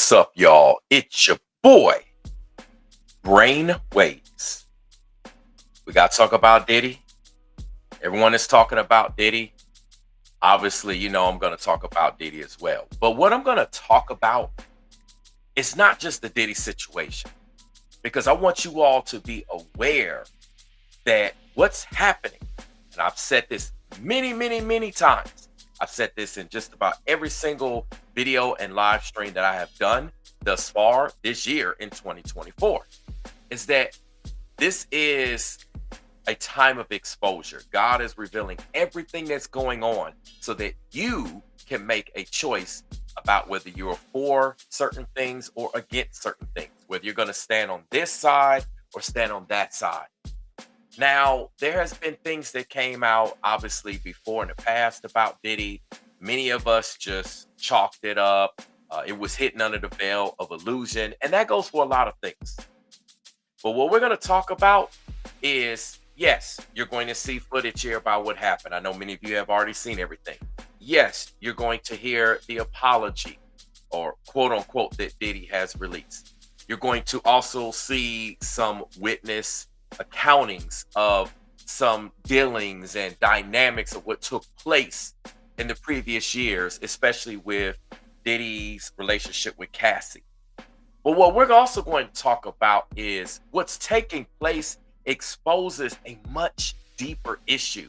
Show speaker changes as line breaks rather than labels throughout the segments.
What's up, y'all? It's your boy, Brain Waves. We got to talk about Diddy. Everyone is talking about Diddy. Obviously, I'm going to talk about Diddy as well. But what I'm going to talk about is not just the Diddy situation, because I want you all to be aware that what's happening, and I've said this many, many, many times. I've said this in just about every single video and live stream that I have done thus far this year in 2024, is that this is a time of exposure. God is revealing everything that's going on so that you can make a choice about whether you're for certain things or against certain things, whether you're going to stand on this side or stand on that side. Now, there has been things that came out, obviously, before in the past about Diddy. Many of us just chalked it up. It was hidden under the veil of illusion. And that goes for a lot of things. But what we're going to talk about is, yes, you're going to see footage here about what happened. I know many of you have already seen everything. Yes, you're going to hear the apology, or quote unquote, that Diddy has released. You're going to also see some witness accountings of some dealings and dynamics of what took place in the previous years, especially with Diddy's relationship with Cassie. But what we're also going to talk about is what's taking place exposes a much deeper issue.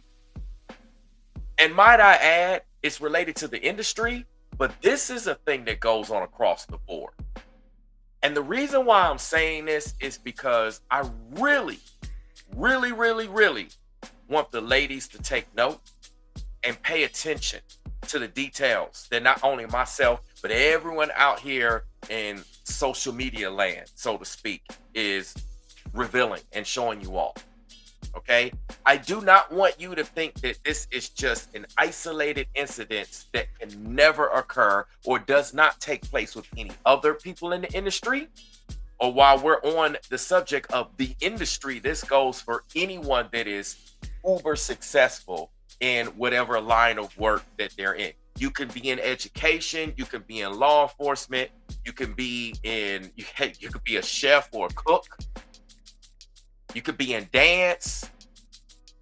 And might I add, it's related to the industry, but this is a thing that goes on across the board. And the reason why I'm saying this is because I really want the ladies to take note and pay attention to the details that not only myself, but everyone out here in social media land, so to speak, is revealing and showing you all. Okay? I do not want you to think that this is just an isolated incident that can never occur or does not take place with any other people in the industry. Or while we're on the subject of the industry, this goes for anyone that is uber successful in whatever line of work that they're in. You can be in education, you can be in law enforcement, you can be in, you could be a chef or a cook, you could be in dance,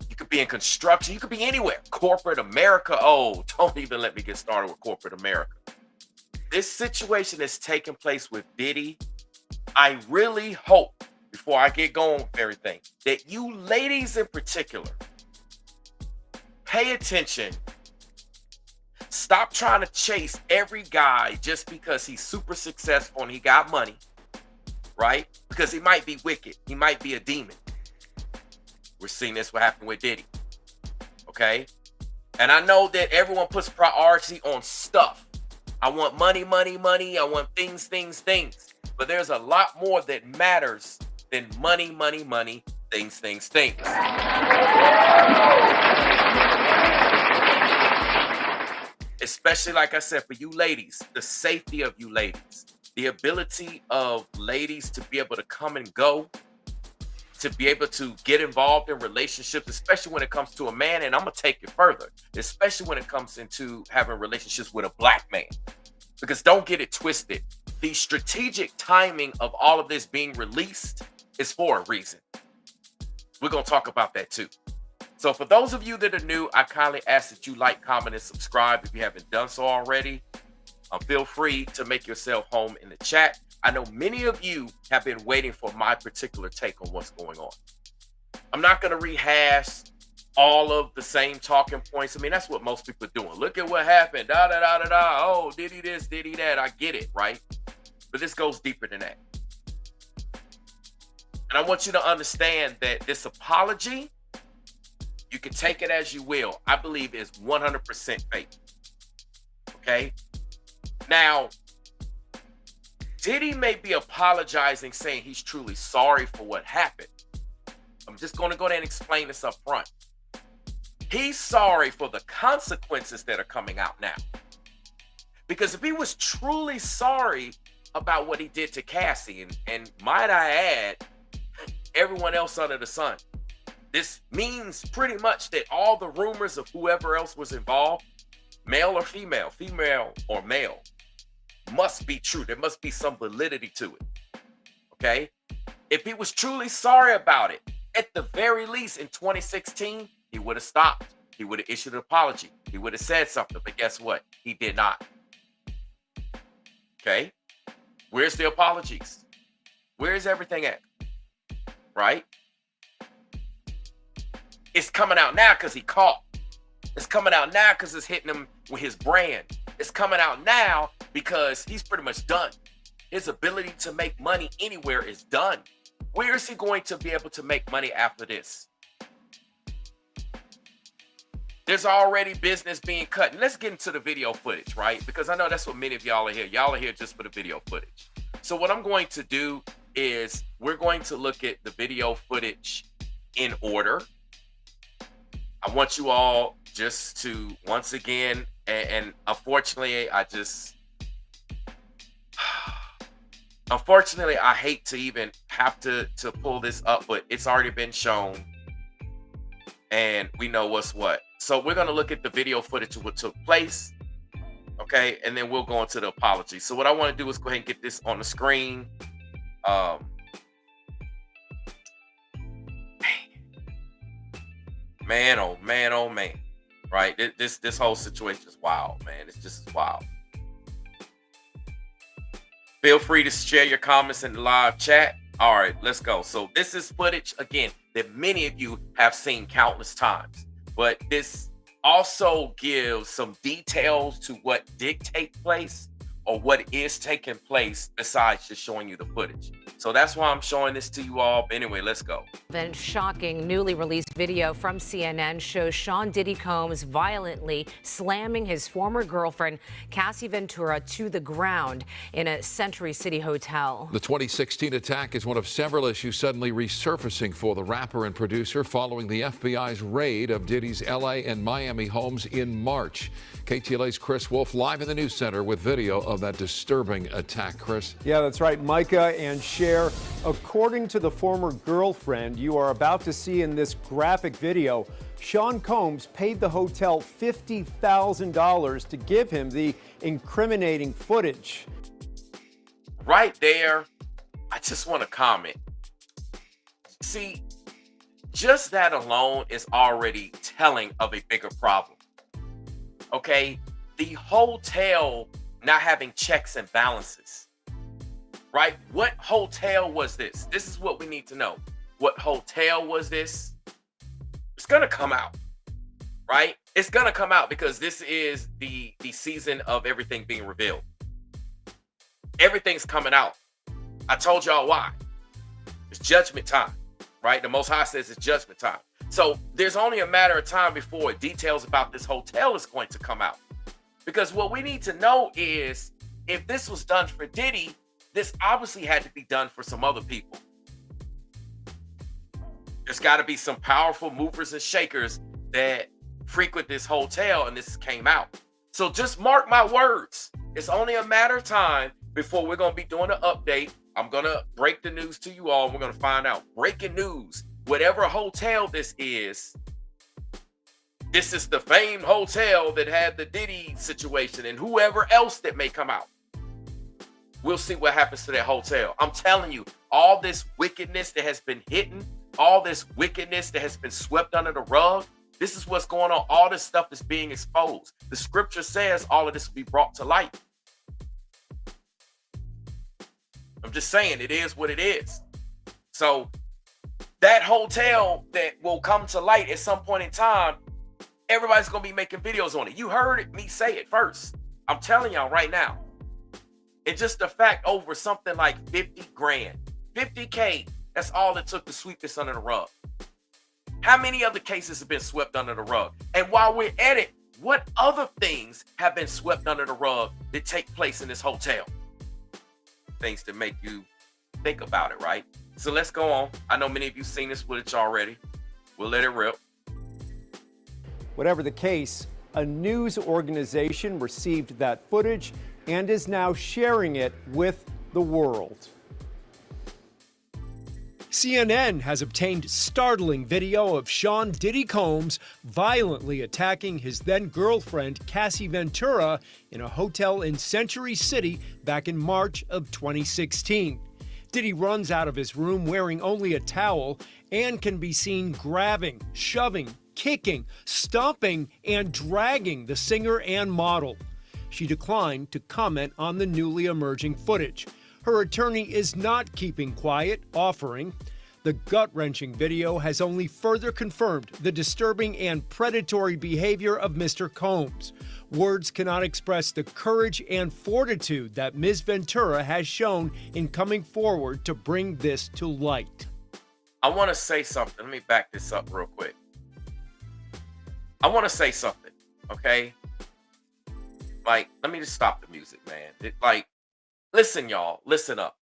you could be in construction, you could be anywhere. Corporate America, oh, don't even let me get started with corporate America. This situation is taking place with Diddy. I really hope, before I get going with everything, that you ladies in particular pay attention. Stop trying to chase every guy just because he's super successful and he got money, right? Because he might be wicked. He might be a demon. We're seeing this what happened with Diddy, okay? And I know that everyone puts priority on stuff. I want money, money, money. I want things, things, things. But there's a lot more that matters than money, money, money, things, things, things. Especially, like I said, for you ladies, the safety of you ladies, the ability of ladies to be able to come and go, to be able to get involved in relationships, especially when it comes to a man. And I'm going to take it further, especially when it comes into having relationships with a black man. Because don't get it twisted. The strategic timing of all of this being released is for a reason. We're going to talk about that too. So for those of you that are new, I kindly ask that you like, comment, and subscribe if you haven't done so already. Feel free to make yourself home in the chat. I know many of you have been waiting for my particular take on what's going on. I'm not going to rehash all of the same talking points. I mean, that's what most people are doing. Look at what happened. Da, da, da, da, da. Oh, Diddy this, Diddy that. I get it, right? But this goes deeper than that. And I want you to understand that this apology, you can take it as you will, I believe is 100% fake. Okay? Now, Diddy may be apologizing, saying he's truly sorry for what happened. I'm just going to go ahead and explain this up front. He's sorry for the consequences that are coming out now. Because if he was truly sorry about what he did to Cassie, and might I add, everyone else under the sun, this means pretty much that all the rumors of whoever else was involved, male or female, female or male, must be true. There must be some validity to it. Okay? If he was truly sorry about it, at the very least in 2016, he would have stopped. He would have issued an apology. He would have said something. But guess what? He did not. Okay? Where's the apologies? Where's everything at? Right? It's coming out now because he caught. It's coming out now because it's hitting him with his brand. It's coming out now because he's pretty much done. His ability to make money anywhere is done. Where is he going to be able to make money after this? There's already business being cut. And let's get into the video footage, right? Because I know that's what many of y'all are here. Y'all are here just for the video footage. So what I'm going to do is we're going to look at the video footage in order. I want you all just to, once again, and unfortunately, unfortunately, I hate to even have to pull this up, but it's already been shown and we know what's what. So we're going to look at the video footage of what took place. Okay. And then we'll go into the apology. So what I want to do is go ahead and get this on the screen. Man, oh man, oh man. Right? This whole situation is wild, man. It's just wild. Feel free to share your comments in the live chat. All right, let's go. So this is footage, again, that many of you have seen countless times. But this also gives some details to what did take place or what is taking place besides just showing you the footage. So that's why I'm showing this to you all. But anyway, let's go.
Then shocking newly released video from CNN shows Sean Diddy Combs violently slamming his former girlfriend, Cassie Ventura, to the ground in a Century City hotel.
The 2016 attack is one of several issues suddenly resurfacing for the rapper and producer following the FBI's raid of Diddy's LA and Miami homes in March. KTLA's Chris Wolf live in the news center with video of that disturbing attack. Chris.
Yeah, that's right, Micah and Cher. According to the former girlfriend you are about to see in this graphic video, Sean Combs paid the hotel $50,000 to give him the incriminating footage.
Right there, I just want to comment. See, just that alone is already telling of a bigger problem. Okay, the hotel not having checks and balances, right? What hotel was this? This is what we need to know. What hotel was this? It's gonna come out, right? It's gonna come out because this is the season of everything being revealed. Everything's coming out. I told y'all why. It's judgment time, right? The Most High says it's judgment time. So there's only a matter of time before details about this hotel is going to come out. Because what we need to know is if this was done for Diddy, this obviously had to be done for some other people. There's got to be some powerful movers and shakers that frequent this hotel, and this came out. So just mark my words. It's only a matter of time before we're going to be doing an update. I'm going to break the news to you all. We're going to find out. Breaking news. Whatever hotel this is the famed hotel that had the Diddy situation and whoever else that may come out. We'll see what happens to that hotel. I'm telling you, all this wickedness that has been hidden, all this wickedness that has been swept under the rug, this is what's going on. All this stuff is being exposed. The scripture says all of this will be brought to light. I'm just saying, it is what it is. So that hotel that will come to light at some point in time, everybody's going to be making videos on it. You heard me say it first. I'm telling y'all right now. And just the fact over something like 50 grand, 50K, that's all it took to sweep this under the rug. How many other cases have been swept under the rug? And while we're at it, what other things have been swept under the rug that take place in this hotel? Things that make you think about it, right? So let's go on. I know many of you seen this footage already. We'll let it rip.
Whatever the case, a news organization received that footage and is now sharing it with the world. CNN has obtained startling video of Sean Diddy Combs violently attacking his then-girlfriend Cassie Ventura in a hotel in Century City back in March of 2016. Diddy runs out of his room wearing only a towel and can be seen grabbing, shoving, kicking, stomping, and dragging the singer and model. She declined to comment on the newly emerging footage. Her attorney is not keeping quiet, offering, "The gut-wrenching video has only further confirmed the disturbing and predatory behavior of Mr. Combs. Words cannot express the courage and fortitude that Ms. Ventura has shown in coming forward to bring this to light."
I want to say something. Let me back this up real quick. I want to say something, okay? Like, let me just stop the music, man. Listen, y'all, listen up.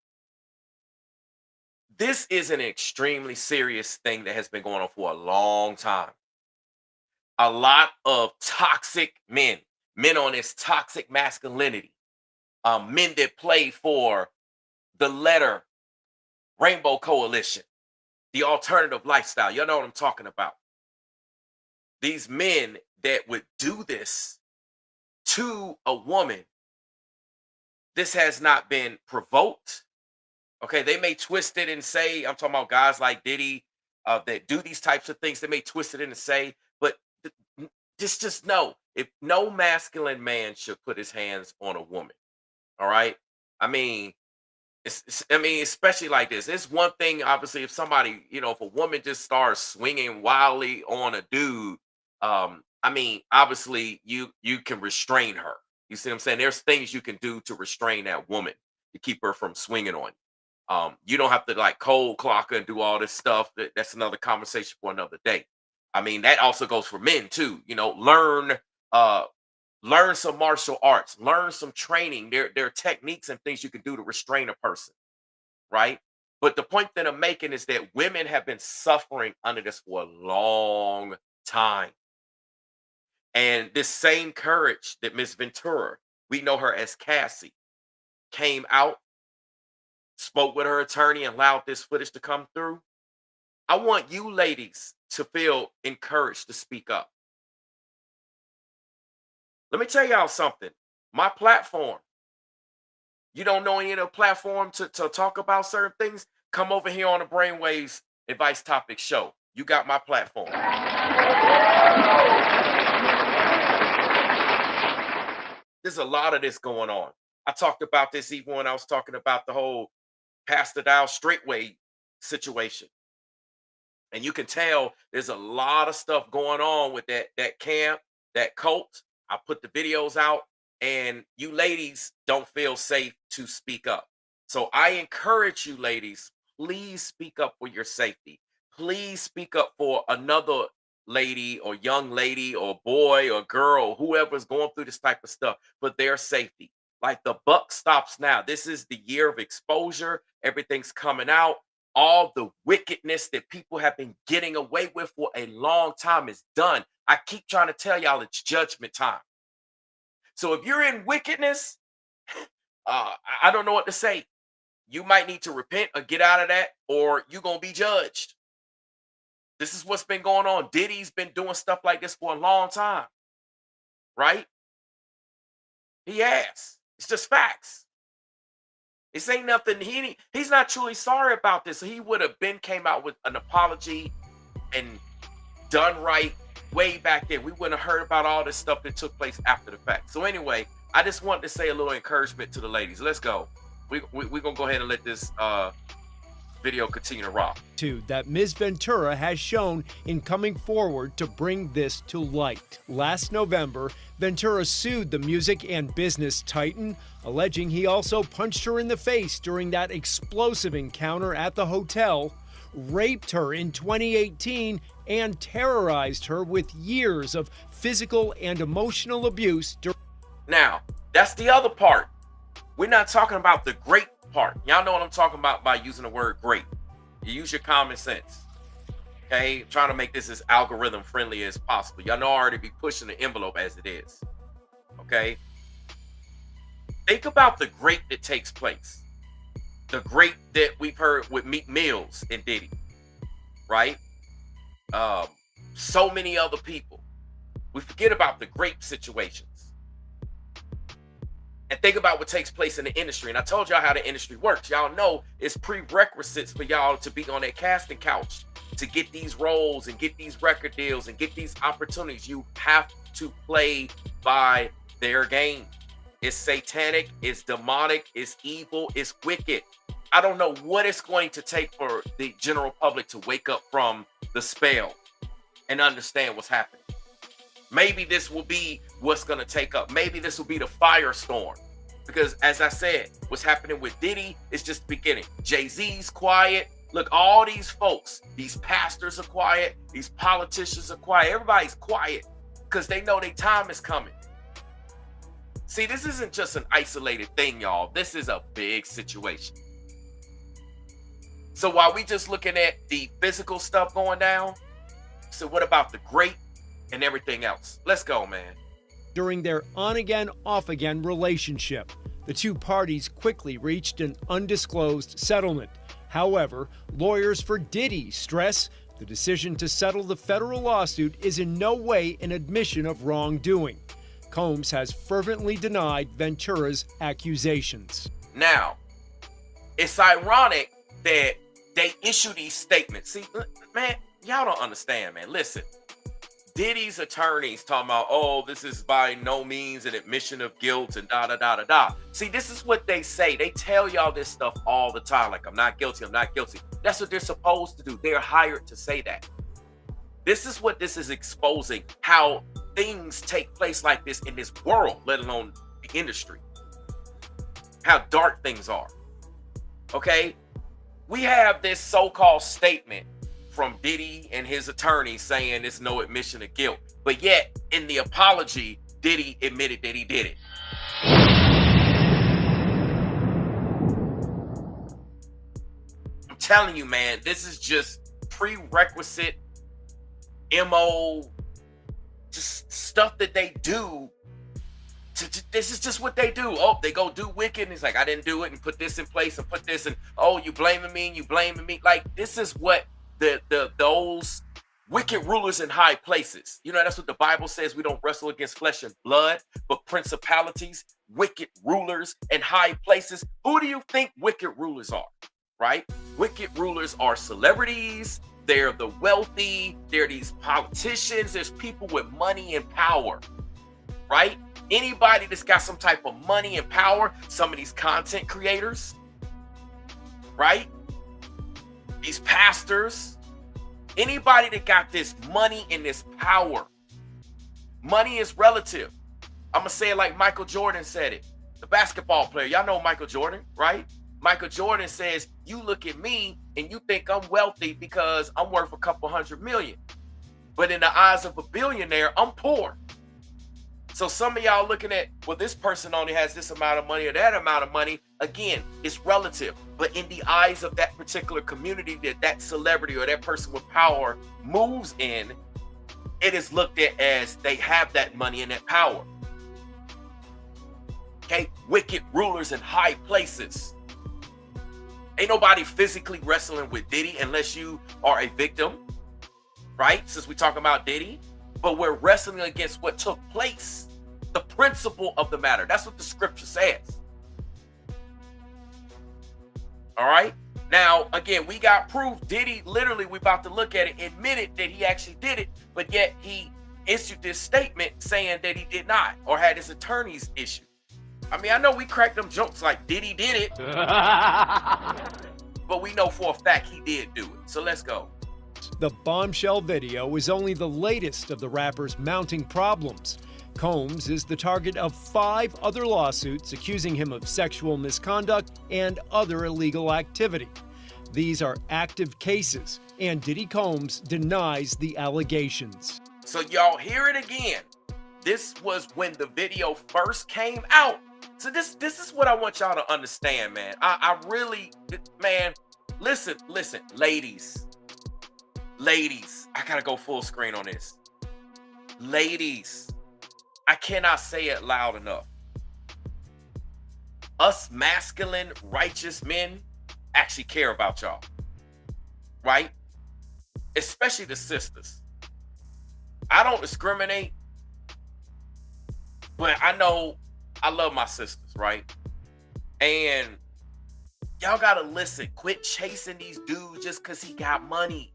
This is an extremely serious thing that has been going on for a long time. A lot of toxic men on this toxic masculinity, men that play for the letter Rainbow Coalition, the alternative lifestyle. Y'all know what I'm talking about. These men that would do this to a woman, this has not been provoked. Okay, they may twist it and say, I'm talking about guys like Diddy that do these types of things. They may twist it in and say, but just know, if no masculine man should put his hands on a woman. All right. I mean, especially like this. It's one thing, obviously, if somebody, if a woman just starts swinging wildly on a dude, I mean, obviously, you can restrain her. You see what I'm saying? There's things you can do to restrain that woman to keep her from swinging on you. You don't have to like cold clock her and do all this stuff. That's another conversation for another day. I mean, that also goes for men too. Learn some martial arts, learn some training. There are techniques and things you can do to restrain a person, right? But the point that I'm making is that women have been suffering under this for a long time. And this same courage that Miss Ventura, we know her as Cassie, came out, spoke with her attorney, and allowed this footage to come through. I want you ladies to feel encouraged to speak up. Let me tell y'all something. My platform, you don't know any other platform to talk about certain things? Come over here on the Brainwaves Advice Topic Show. You got my platform. There's a lot of this going on. I talked about this even when I was talking about the whole Pastor Dow Straightway situation. And you can tell there's a lot of stuff going on with that camp, that cult. I put the videos out, and you ladies don't feel safe to speak up. So I encourage you ladies, please speak up for your safety. Please speak up for another lady or young lady or boy or girl, whoever's going through this type of stuff, for their safety. Like, the buck stops now. This is the year of exposure. Everything's coming out. All the wickedness that people have been getting away with for a long time is done. I keep trying to tell y'all it's judgment time. So if you're in wickedness, I don't know what to say. You might need to repent or get out of that, or you're going to be judged. This is what's been going on. Diddy's been doing stuff like this for a long time, right? He has. It's just facts. This ain't nothing. He's not truly sorry about this. He would have came out with an apology and done right way back then. We wouldn't have heard about all this stuff that took place after the fact. So anyway, I just wanted to say a little encouragement to the ladies. Let's go. We're going to go ahead and let this video continue to rock.
That Ms. Ventura has shown in coming forward to bring this to light. Last November, Ventura sued the music and business titan, alleging he also punched her in the face during that explosive encounter at the hotel, raped her in 2018, and terrorized her with years of physical and emotional abuse.
Now, that's the other part. We're not talking about the great part. Y'all know what I'm talking about by using the word great. You use your common sense. Okay? I'm trying to make this as algorithm friendly as possible. Y'all know I already be pushing the envelope as it is. Okay? Think about the great that takes place. the great that we've heard with Meek Mills and Diddy, right? So many other people. We forget about the great situations. And think about what takes place in the industry. And I told y'all how the industry works. Y'all know it's prerequisites for y'all to be on that casting couch, to get these roles and get these record deals and get these opportunities. You have to play by their game. It's satanic, it's demonic, it's evil, it's wicked. I don't know what it's going to take for the general public to wake up from the spell and understand what's happening. Maybe this will be what's going to take up. Maybe this will be the firestorm. Because as I said, what's happening with Diddy is just the beginning. Jay-Z's quiet. Look, all these folks, these pastors are quiet. These politicians are quiet. Everybody's quiet because they know their time is coming. See, this isn't just an isolated thing, y'all. This is a big situation. So while we just looking at the physical stuff going down, so what about the great and everything else? Let's go, man.
During their on-again, off-again relationship, the two parties quickly reached an undisclosed settlement. However, lawyers for Diddy stress the decision to settle the federal lawsuit is in no way an admission of wrongdoing. Combs has fervently denied Ventura's accusations.
Now, it's ironic that they issue these statements. See, man, y'all don't understand, man. Listen, Diddy's attorneys talking about, oh, this is by no means an admission of guilt and da-da-da-da-da. See, this is what they say. They tell y'all this stuff all the time. Like, I'm not guilty, I'm not guilty. That's what they're supposed to do. They're hired to say that. This is what this is exposing, how things take place like this in this world, let alone the industry. How dark things are. Okay? We have this so-called statement from Diddy and his attorney saying it's no admission of guilt. But yet, in the apology, Diddy admitted that he did it. I'm telling you, man, this is just prerequisite MO, just stuff that they do. This is just what they do. Oh, they go do wicked, and he's like, I didn't do it, and put this in place and put this, and oh, you blaming me and you blaming me. Like, this is what those wicked rulers in high places. You know, that's what the Bible says. We don't wrestle against flesh and blood, but principalities, wicked rulers in high places. Who do you think wicked rulers are? Right? Wicked rulers are celebrities. They're the wealthy. They're these politicians. There's people with money and power. Right? Anybody that's got some type of money and power, some of these content creators, right? These pastors, anybody that got this money and this power. Money is relative. I'm going to say it like Michael Jordan said it. The basketball player, y'all know Michael Jordan, right? Michael Jordan says, you look at me and you think I'm wealthy because I'm worth a couple $100 million. But in the eyes of a billionaire, I'm poor. So some of y'all looking at, well, this person only has this amount of money or that amount of money. Again, it's relative. But in the eyes of that particular community that celebrity or that person with power moves in, it is looked at as they have that money and that power. Okay? Wicked rulers in high places. Ain't nobody physically wrestling with Diddy unless you are a victim, right? Since we're talking about Diddy. But we're wrestling against what took place. The principle of the matter. That's what the scripture says. All right. Now, again, we got proof. Diddy, literally, we're about to look at it, admitted that he actually did it, but yet he issued this statement saying that he did not, or had his attorneys issue. I mean, I know we cracked them jokes like Diddy did it, but we know for a fact he did do it. So let's go.
The bombshell video is only the latest of the rapper's mounting problems. Combs is the target of 5 other lawsuits accusing him of sexual misconduct and other illegal activity. These are active cases, and Diddy Combs denies the allegations.
So y'all hear it again. This was when the video first came out. So this is what I want y'all to understand, man. I really, man, listen, ladies, I gotta go full screen on this. Ladies, I cannot say it loud enough. Us masculine, righteous men actually care about y'all, right? Especially the sisters. I don't discriminate, but I know I love my sisters, right? And y'all gotta listen. Quit chasing these dudes just because he got money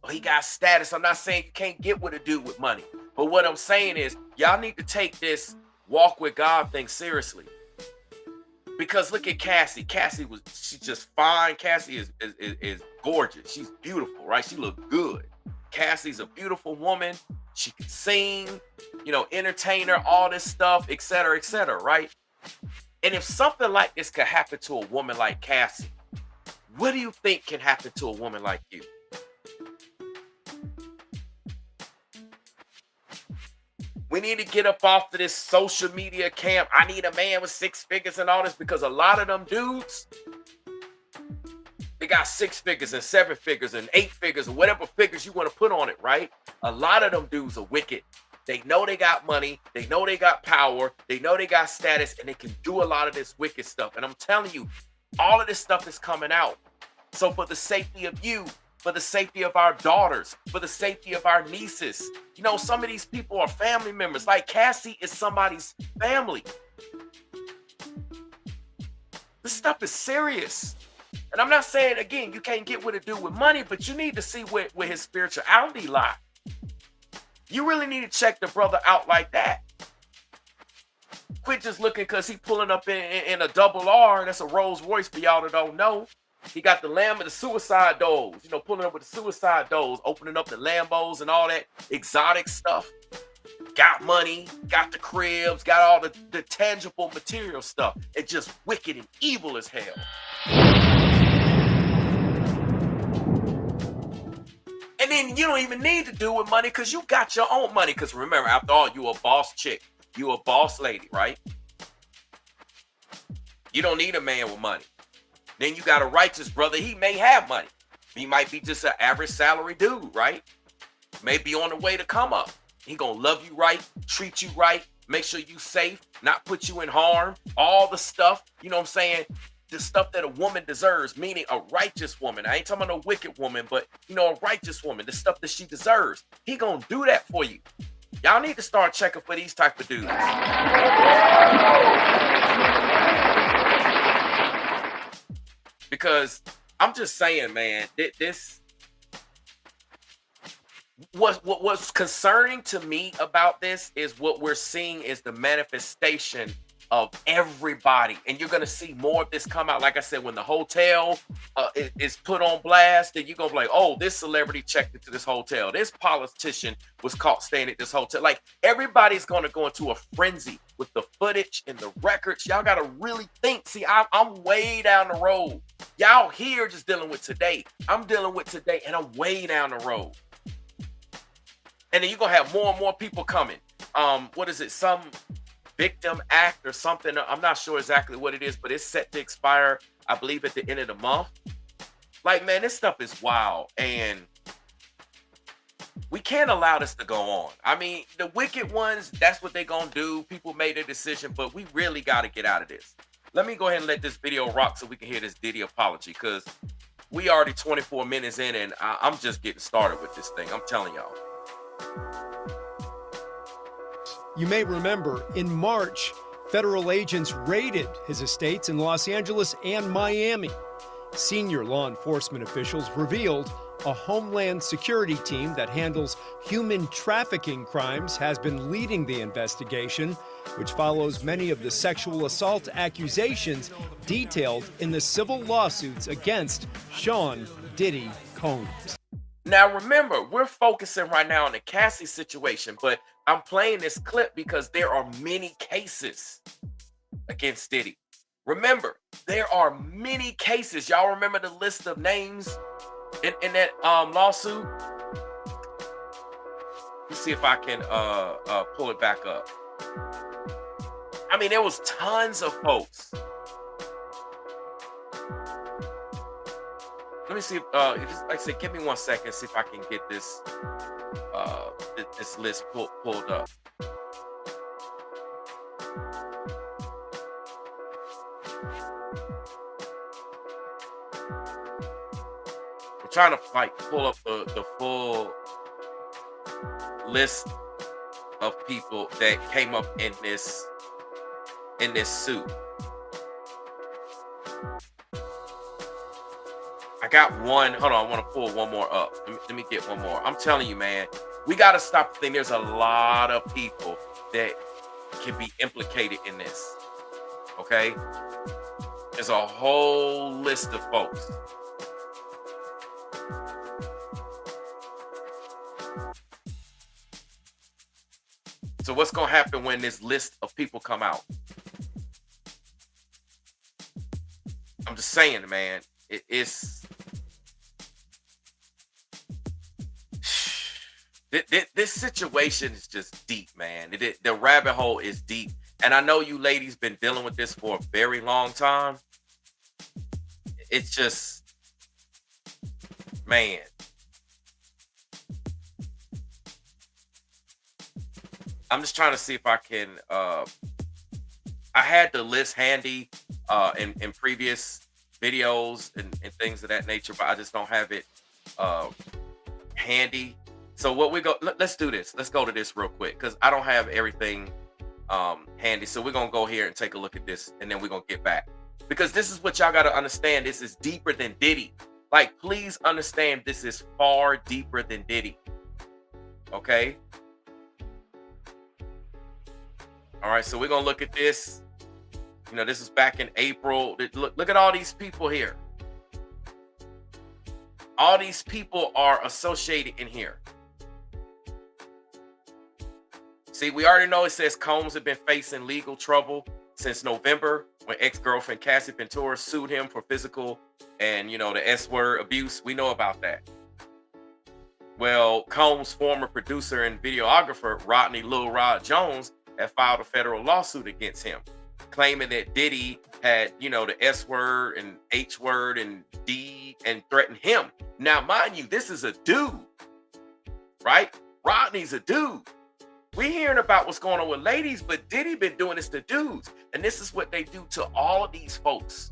or he got status. I'm not saying you can't get with a dude with money, but what I'm saying is y'all need to take this walk with God thing seriously. Because look at Cassie. She's just fine. Cassie is gorgeous. She's beautiful, right? She look good. Cassie's a beautiful woman. She can sing, entertainer, all this stuff, etc., right? And if something like this could happen to a woman like Cassie, what do you think can happen to a woman like you? We need to get up off of this social media camp. I need a man with 6 figures and all this, because a lot of them dudes, they got 6 figures and 7 figures and 8 figures or whatever figures you want to put on it, right? A lot of them dudes are wicked. They know they got money. They know they got power. They know they got status, and they can do a lot of this wicked stuff. And I'm telling you, all of this stuff is coming out. So for the safety of you, for the safety of our daughters, for the safety of our nieces, some of these people are family members. Like Cassie is somebody's family. This stuff is serious. And I'm not saying, again, you can't get with a dude with money, but you need to see where his spirituality lies. You really need to check the brother out like that. Quit just looking because he pulling up in a double R. That's a Rolls Royce for y'all that don't know. He got the Lamb of the suicide doors, pulling up with the suicide doors, opening up the Lambos and all that exotic stuff. Got money, got the cribs, got all the tangible material stuff. It's just wicked and evil as hell. And then you don't even need to do with money because you got your own money. Because remember, after all, you a boss chick. You a boss lady, right? You don't need a man with money. Then you got a righteous brother. He may have money. He might be just an average salary dude, right? May be on the way to come up. He gonna love you right, treat you right, make sure you safe, not put you in harm. All the stuff, you know what I'm saying? The stuff that a woman deserves, meaning a righteous woman. I ain't talking about a wicked woman, but a righteous woman, the stuff that she deserves. He gonna do that for you. Y'all need to start checking for these type of dudes. Because I'm just saying, man, what's concerning to me about this is what we're seeing is the manifestation of everybody, and you're gonna see more of this come out. Like I said, when the hotel is put on blast, then you're gonna be like, oh, this celebrity checked into this hotel, this politician was caught staying at this hotel. Like, everybody's gonna go into a frenzy with the footage and the records. Y'all gotta really think. See, I'm way down the road. Y'all here just dealing with today. I'm dealing with today, and I'm way down the road. And then you're gonna have more and more people coming. What is it? Some Victim Act or something. I'm not sure exactly what it is, but it's set to expire, I believe, at the end of the month. Like, man, this stuff is wild, and we can't allow this to go on. I mean, the wicked ones, that's what they're gonna do. People made a decision, but we really got to get out of this. Let me go ahead and let this video rock so we can hear this Diddy apology, because we already 24 minutes in, and I'm just getting started with this thing. I'm telling y'all.
You may remember in March, federal agents raided his estates in Los Angeles and Miami. Senior law enforcement officials revealed a Homeland Security team that handles human trafficking crimes has been leading the investigation, which follows many of the sexual assault accusations detailed in the civil lawsuits against Sean Diddy Combs.
Now, remember, we're focusing right now on the Cassie situation, but I'm playing this clip because there are many cases against Diddy. Remember, there are many cases. Y'all remember the list of names in that lawsuit? Let's see if I can pull it back up. I mean, there was tons of folks. Let me see if, just, like I said, give me 1 second, see if I can get this this list pulled up. trying to like pull up the full list of people that came up in this suit. I got one. Hold on, I want to pull one more up. Let me get one more. I'm telling you, man, we got to stop the thing. There's a lot of people that can be implicated in this. Okay? There's a whole list of folks. So what's going to happen when this list of people come out? I'm just saying, man, it's this situation is just deep, man. The rabbit hole is deep. And I know you ladies been dealing with this for a very long time. It's just, man. I'm just trying to see if I can, I had the list handy in previous videos and things of that nature, but I just don't have it handy. So what let's do this. Let's go to this real quick because I don't have everything handy. So we're going to go here and take a look at this and then we're going to get back. Because this is what y'all got to understand. This is deeper than Diddy. Like, please understand this is far deeper than Diddy. Okay? All right, so we're going to look at this. You know, this is back in April. Look at all these people here. All these people are associated in here. See, we already know it says Combs had been facing legal trouble since November when ex-girlfriend Cassie Ventura sued him for physical and, you know, the S-word abuse. We know about that. Well, Combs' former producer and videographer, Rodney Lil Rod Jones, had filed a federal lawsuit against him, claiming that Diddy had, you know, the S-word and H-word and D and threatened him. Now, mind you, this is a dude, right? Rodney's a dude. We hearing about what's going on with ladies, but Diddy been doing this to dudes. And this is what they do to all of these folks.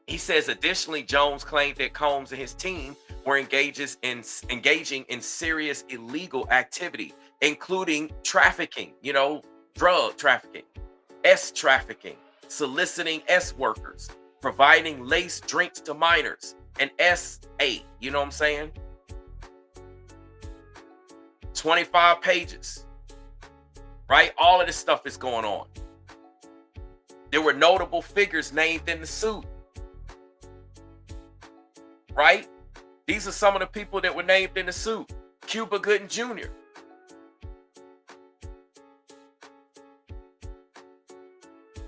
He says, additionally, Jones claimed that Combs and his team were engaging in serious illegal activity, including trafficking, you know, drug trafficking, S trafficking, soliciting S workers, providing laced drinks to minors, and SA, you know what I'm saying? 25 pages, right? All of this stuff is going on. There were notable figures named in the suit, right? These are some of the people that were named in the suit. Cuba Gooding Jr.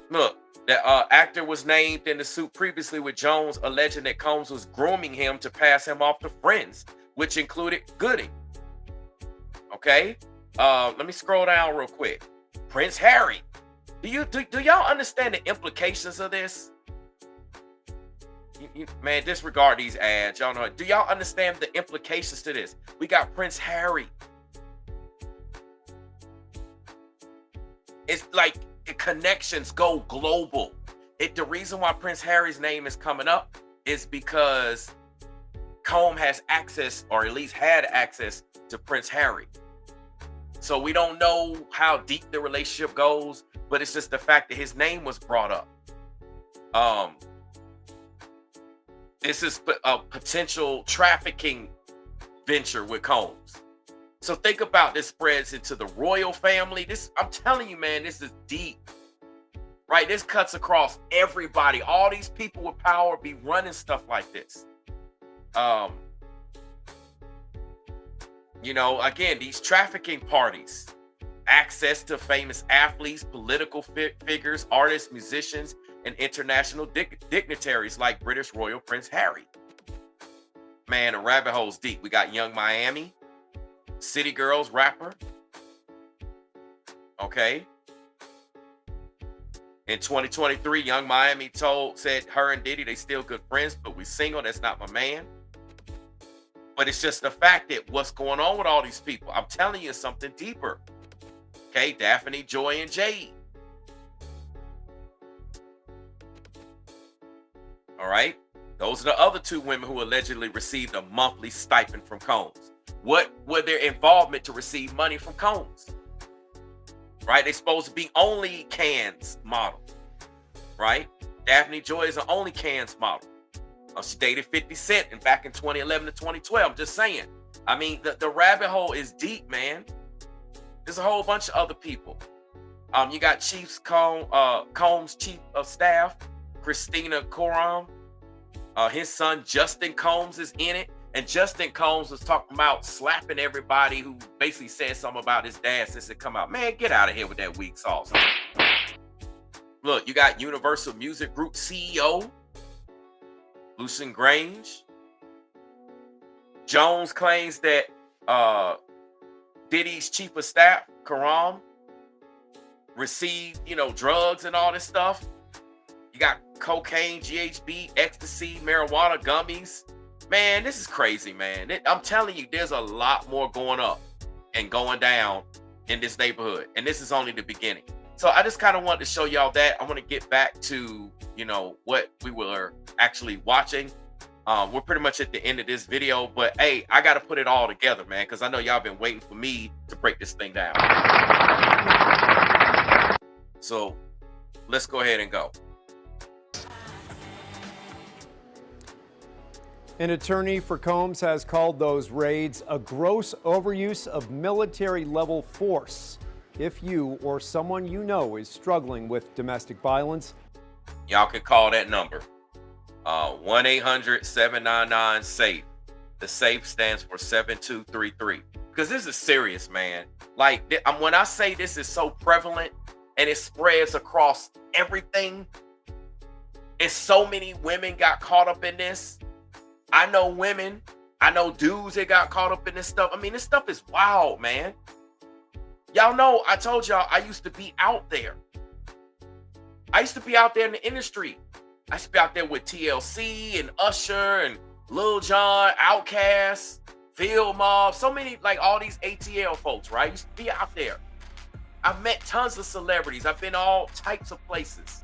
Look, that actor was named in the suit previously with Jones alleging that Combs was grooming him to pass him off to friends, which included Gooding. Okay, let me scroll down real quick. Prince Harry. Do y'all understand the implications of this? Man, disregard these ads. Y'all know. Do y'all understand the implications to this? We got Prince Harry. It's like the connections go global. The reason why Prince Harry's name is coming up is because Combs has access, or at least had access, to Prince Harry. So we don't know how deep the relationship goes, but it's just the fact that his name was brought up. This is a potential trafficking venture with Combs. So think about this spreads into the royal family. I'm telling you, man, this is deep. Right? This cuts across everybody. All these people with power be running stuff like this. You know, again, these trafficking parties, access to famous athletes, political figures, artists, musicians, and international dignitaries like British Royal Prince Harry. Man, the rabbit hole's deep. We got Young Miami, City Girls rapper. Okay. In 2023, Young Miami said her and Diddy, they still good friends, but we single. That's not my man. But it's just the fact that what's going on with all these people. I'm telling you something deeper. Okay, Daphne, Joy, and Jade. All right. Those are the other two women who allegedly received a monthly stipend from Combs. What were their involvement to receive money from Combs? Right? They're supposed to be only cans model. Right? Daphne Joy is an only cans model. She dated 50 Cent back in 2011 to 2012. I'm just saying. I mean, the rabbit hole is deep, man. There's a whole bunch of other people. You got Combs' chief of staff, Christina Coram. His son Justin Combs is in it, and Justin Combs was talking about slapping everybody who basically said something about his dad since it come out. Man, get out of here with that weak sauce. Look, you got Universal Music Group CEO Lucian Grange. Jones claims that Diddy's chief of staff, Karam, received, drugs and all this stuff. You got cocaine, GHB, ecstasy, marijuana, gummies. Man, this is crazy, man. I'm telling you, there's a lot more going up and going down in this neighborhood. And this is only the beginning. So I just kind of wanted to show y'all that. I want to get back to, what we were actually watching. We're pretty much at the end of this video, but hey, I got to put it all together, man, because I know y'all been waiting for me to break this thing down. So let's go ahead and go.
An attorney for Combs has called those raids a gross overuse of military-level force. If you or someone you know is struggling with domestic violence,
y'all can call that number. 1-800-799-SAFE. The SAFE stands for 7233. Because this is serious, man. Like, when I say this is so prevalent and it spreads across everything, and so many women got caught up in this. I know women, I know dudes that got caught up in this stuff. I mean, this stuff is wild, man. Y'all know, I told y'all, I used to be out there. I used to be out there in the industry. I used to be out there with TLC and Usher and Lil Jon, Outkast, Field Mob, so many, like all these ATL folks, right? I used to be out there. I've met tons of celebrities. I've been all types of places.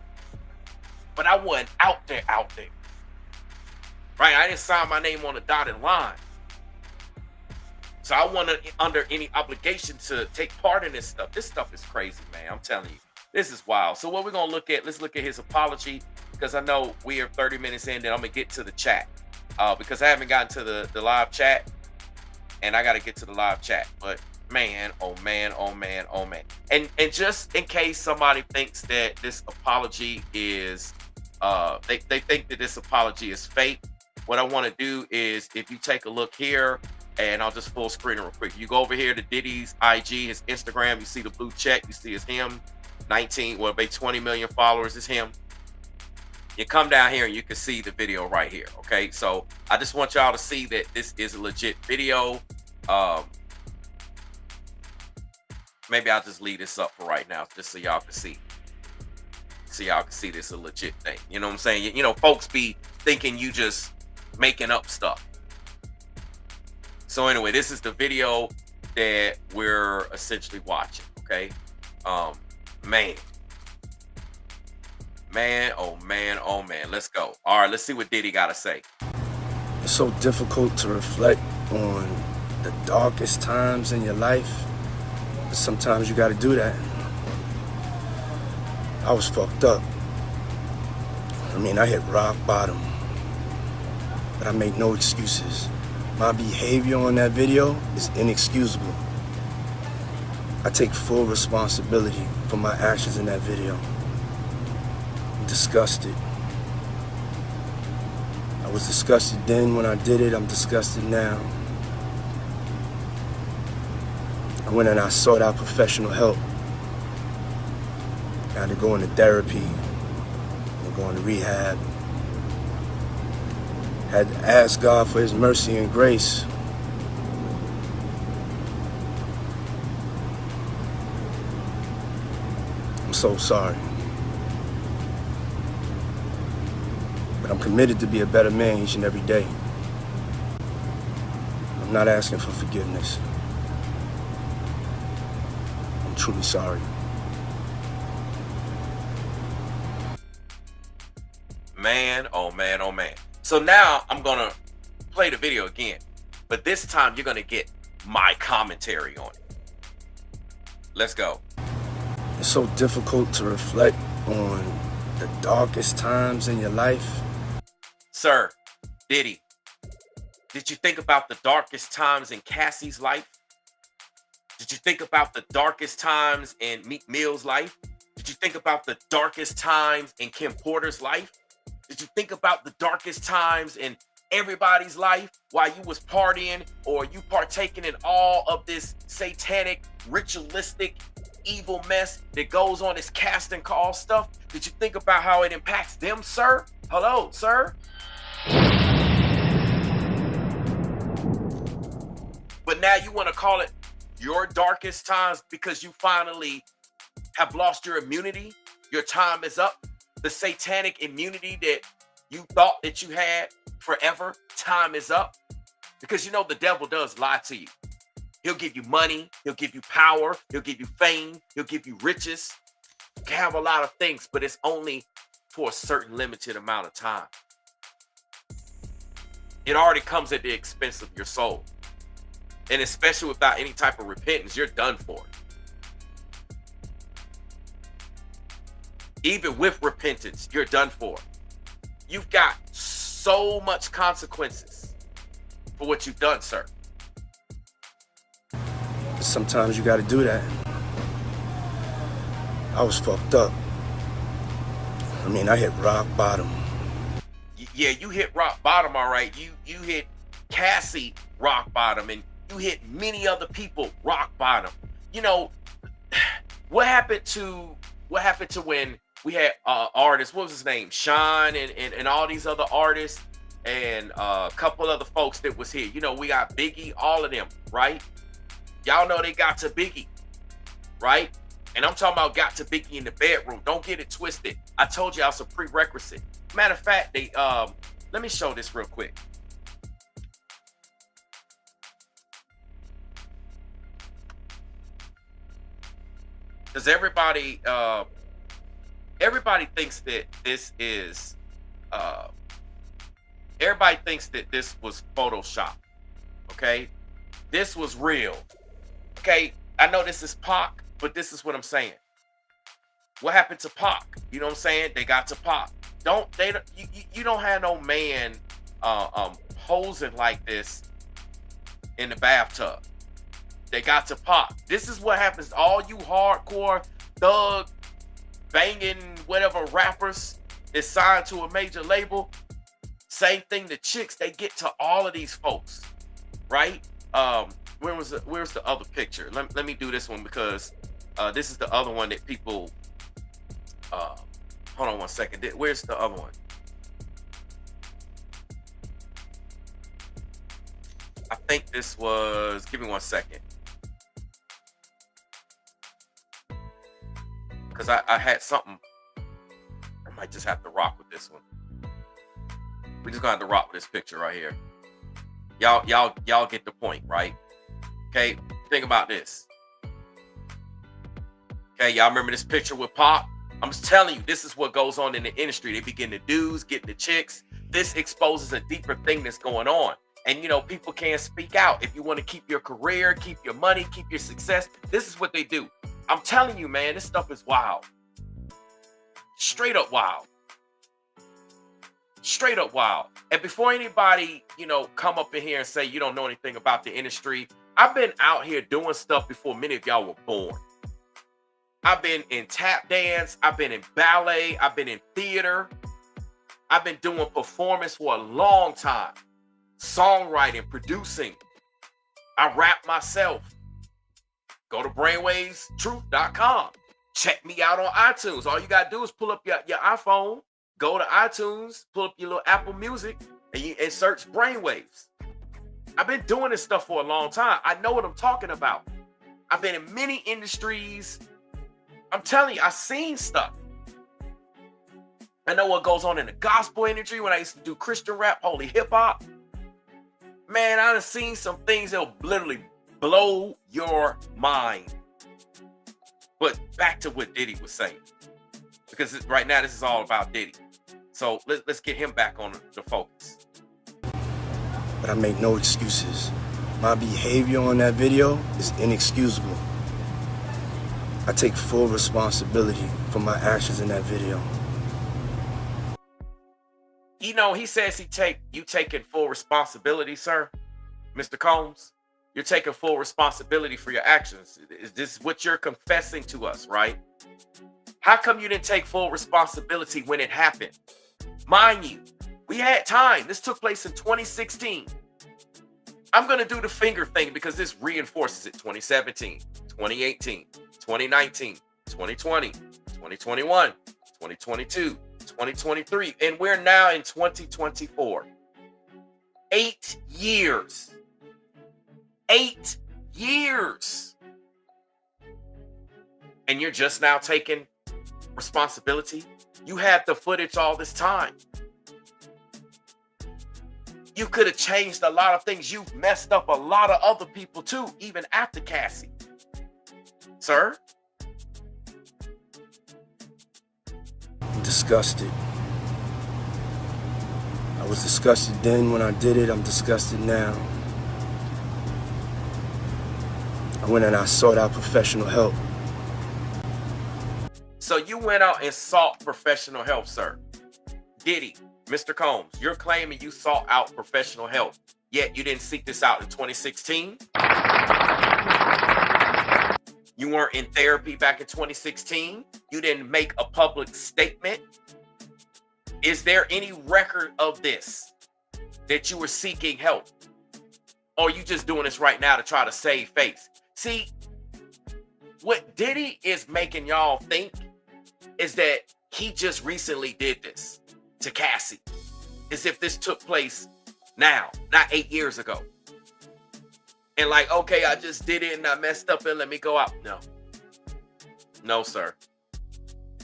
But I wasn't out there. Right? I didn't sign my name on a dotted line. So I wasn't under any obligation to take part in this stuff. This stuff is crazy, man. I'm telling you. This is wild. So what we're going to look at, let's look at his apology, because I know we are 30 minutes in, then I'm going to get to the chat. Because I haven't gotten to the live chat, and I got to get to the live chat. But man, oh man, oh man, oh man. And just in case somebody thinks that this apology is, they think that this apology is fake, what I want to do is, if you take a look here, and I'll just full screen it real quick. You go over here to Diddy's IG, his Instagram, you see the blue check, you see it's him, 20 million followers is him. You come down here and you can see the video right here, okay? So I just want y'all to see that this is a legit video. Maybe I'll just leave this up for right now, just so y'all can see. So y'all can see this is a legit thing. You know what I'm saying? You know, folks be thinking you just making up stuff. So anyway, this is the video that we're essentially watching, okay? Man, oh man, oh man, let's go. All right, let's see what Diddy got to say.
It's so difficult to reflect on the darkest times in your life, but sometimes you got to do that. I was fucked up. I mean, I hit rock bottom, but I make no excuses. My behavior on that video is inexcusable. I take full responsibility for my actions in that video. I'm disgusted. I was disgusted then when I did it. I'm disgusted now. I went and I sought out professional help. I had to go into therapy and go into rehab. Had to ask God for his mercy and grace. I'm so sorry. But I'm committed to be a better man each and every day. I'm not asking for forgiveness. I'm truly sorry.
Man, oh man, oh man. So now I'm gonna play the video again, but this time you're gonna get my commentary on it. Let's go.
It's so difficult to reflect on the darkest times in your life.
Sir, Diddy, did you think about the darkest times in Cassie's life? Did you think about the darkest times in Meek Mill's life? Did you think about the darkest times in Kim Porter's life? Did you think about the darkest times in everybody's life while you was partying or you partaking in all of this satanic, ritualistic, evil mess that goes on, this casting call stuff? Did you think about how it impacts them, sir? Hello, sir? But now you want to call it your darkest times because you finally have lost your immunity. Your time is up. The satanic immunity that you thought that you had forever, time is up. Because you know the devil does lie to you. He'll give you money. He'll give you power. He'll give you fame. He'll give you riches. You can have a lot of things, but it's only for a certain limited amount of time. It already comes at the expense of your soul. And especially without any type of repentance, you're done for. Even with repentance, you're done for. You've got so much consequences for what you've done, sir.
Sometimes you gotta do that. I was fucked up. I mean, I hit rock bottom.
Yeah, you hit rock bottom, all right. You hit Cassie rock bottom, and you hit many other people rock bottom. You know, what happened to when we had artists, what was his name? Sean and all these other artists and a couple other folks that was here. You know, we got Biggie, all of them, right? Y'all know they got to Biggie, right? And I'm talking about got to Biggie in the bedroom. Don't get it twisted. I told y'all it's a prerequisite. Matter of fact, they let me show this real quick. Because everybody thinks that this is everybody thinks that this was Photoshop. Okay, this was real. Okay, I know this is Pac, but this is what I'm saying. What happened to Pac? You know what I'm saying? They got to Pac. You don't have no man posing like this in the bathtub. They got to Pac. This is what happens to all you hardcore thug banging whatever rappers is signed to a major label. Same thing, the chicks, they get to all of these folks, right? Where's the other picture? Let me do this one because this is the other one that people hold on one second. Where's the other one? I think this was, give me one second. Because I had something. I might just have to rock with this one. We're just gonna have to rock with this picture right here. Y'all get the point, right? Okay, think about this. Okay, y'all remember this picture with Pac? I'm just telling you, this is what goes on in the industry. They begin the dudes, getting the chicks. This exposes a deeper thing that's going on. And you know, people can't speak out. If you want to keep your career, keep your money, keep your success, this is what they do. I'm telling you, man, this stuff is wild. Straight up wild. Straight up wild. And before anybody, you know, come up in here and say you don't know anything about the industry, I've been out here doing stuff before many of y'all were born. I've been in tap dance. I've been in ballet. I've been in theater. I've been doing performance for a long time. Songwriting, producing. I rap myself. Go to brainwavestruth.com. Check me out on iTunes. All you got to do is pull up your iPhone, go to iTunes, pull up your little Apple Music, and search Brainwaves. I've been doing this stuff for a long time. I know what I'm talking about. I've been in many industries. I'm telling you, I've seen stuff. I know what goes on in the gospel industry when I used to do Christian rap, holy hip hop. Man, I done seen some things that will literally blow your mind. But back to what Diddy was saying. Because right now, this is all about Diddy. So let's get him back on the focus.
But I make no excuses. My behavior on that video is inexcusable. I take full responsibility for my actions in that video.
You know, he says you taking full responsibility, sir, Mr. Combs. You're taking full responsibility for your actions. Is this what you're confessing to us, right? How come you didn't take full responsibility when it happened? Mind you, we had time. This took place in 2016. I'm going to do the finger thing because this reinforces it. 2017, 2018, 2019, 2020, 2021, 2022, 2023, and we're now in 2024. 8 years. 8 years. And you're just now taking responsibility? You had the footage all this time. You could have changed a lot of things. You messed up a lot of other people too, even after Cassie. Sir?
I'm disgusted. I was disgusted then when I did it. I'm disgusted now. I went and I sought out professional help.
So you went out and sought professional help, sir. Diddy, Mr. Combs, you're claiming you sought out professional help, yet you didn't seek this out in 2016? You weren't in therapy back in 2016? You didn't make a public statement? Is there any record of this, that you were seeking help? Or are you just doing this right now to try to save face? See, what Diddy is making y'all think is that he just recently did this to Cassie, as if this took place now, not 8 years ago. And like, okay, I just did it and I messed up and let me go out. No, sir.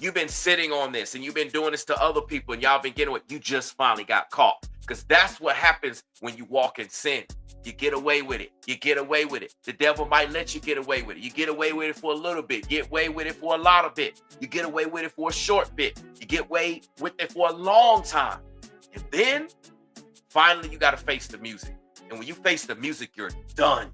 You've been sitting on this and you've been doing this to other people and y'all been getting what you just finally got caught. Because that's what happens when you walk in sin. You get away with it. You get away with it. The devil might let you get away with it. You get away with it for a little bit. Get away with it for a lot of bit. You get away with it for a short bit. You get away with it for a long time. And then finally you got to face the music. And when you face the music, you're done.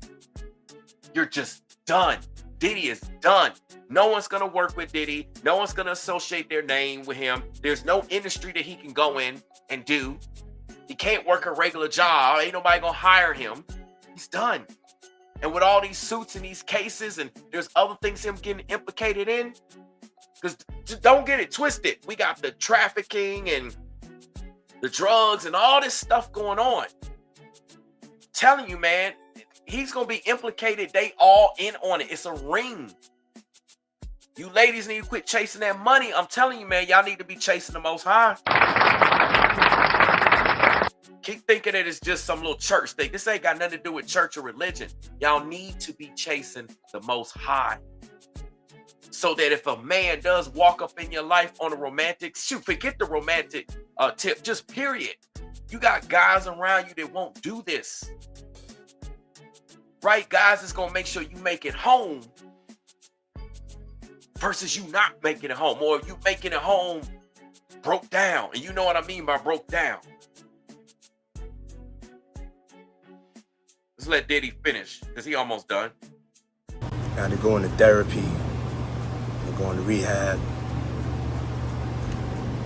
You're just done. Diddy is done. No one's going to work with Diddy. No one's going to associate their name with him. There's no industry that he can go in and do. He can't work a regular job. Ain't nobody gonna hire him. He's done. And with all these suits and these cases, and there's other things him getting implicated in, because don't get it twisted. We got the trafficking and the drugs and all this stuff going on. Telling you, man, he's gonna be implicated. They all in on it. It's a ring. You ladies need to quit chasing that money. I'm telling you, man, y'all need to be chasing the Most High. Keep thinking that it's just some little church thing. This ain't got nothing to do with church or religion. Y'all need to be chasing the Most High. So that if a man does walk up in your life on a romantic, forget the romantic tip, just period. You got guys around you that won't do this. Right? Guys is going to make sure you make it home versus you not making it home. Or you making it home broke down. And you know what I mean by broke down. Let's let Diddy finish, because he almost done.
I had to go into therapy, and go into rehab.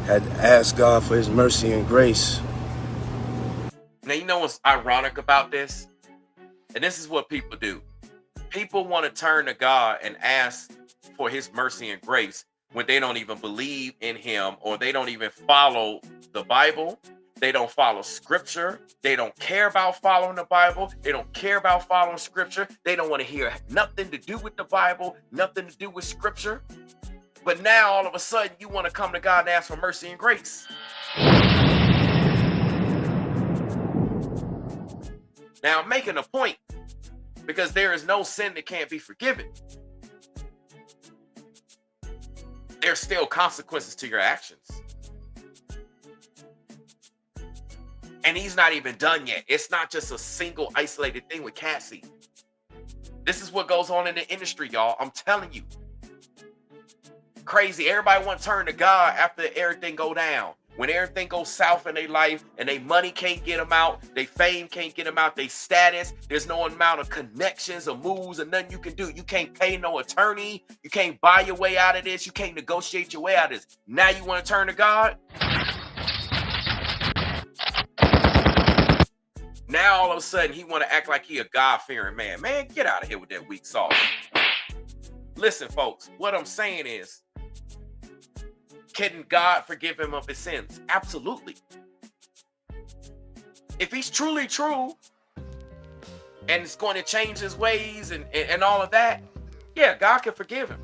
Had to ask God for his mercy and grace.
Now, you know what's ironic about this? And this is what people do. People want to turn to God and ask for his mercy and grace when they don't even believe in him, or they don't even follow the Bible. They don't follow scripture. They don't care about following the Bible. They don't care about following scripture. They don't want to hear nothing to do with the Bible, nothing to do with scripture. But now all of a sudden you want to come to God and ask for mercy and grace. Now I'm making a point, because there is no sin that can't be forgiven. There's still consequences to your actions. And he's not even done yet. It's not just a single isolated thing with Cassie. This is what goes on in the industry, y'all. I'm telling you. Crazy. Everybody want to turn to God after everything go down. when everything goes south in their life and their money can't get them out, their fame can't get them out, their status, there's no amount of connections or moves or nothing you can do. You can't pay no attorney. You can't buy your way out of this. You can't negotiate your way out of this. Now you want to turn to God? Now all of a sudden he want to act like he a God-fearing man. Man, get out of here with that weak sauce. Listen, folks, what I'm saying is, can God forgive him of his sins? Absolutely. If he's truly true and it's going to change his ways and all of that, yeah, God can forgive him.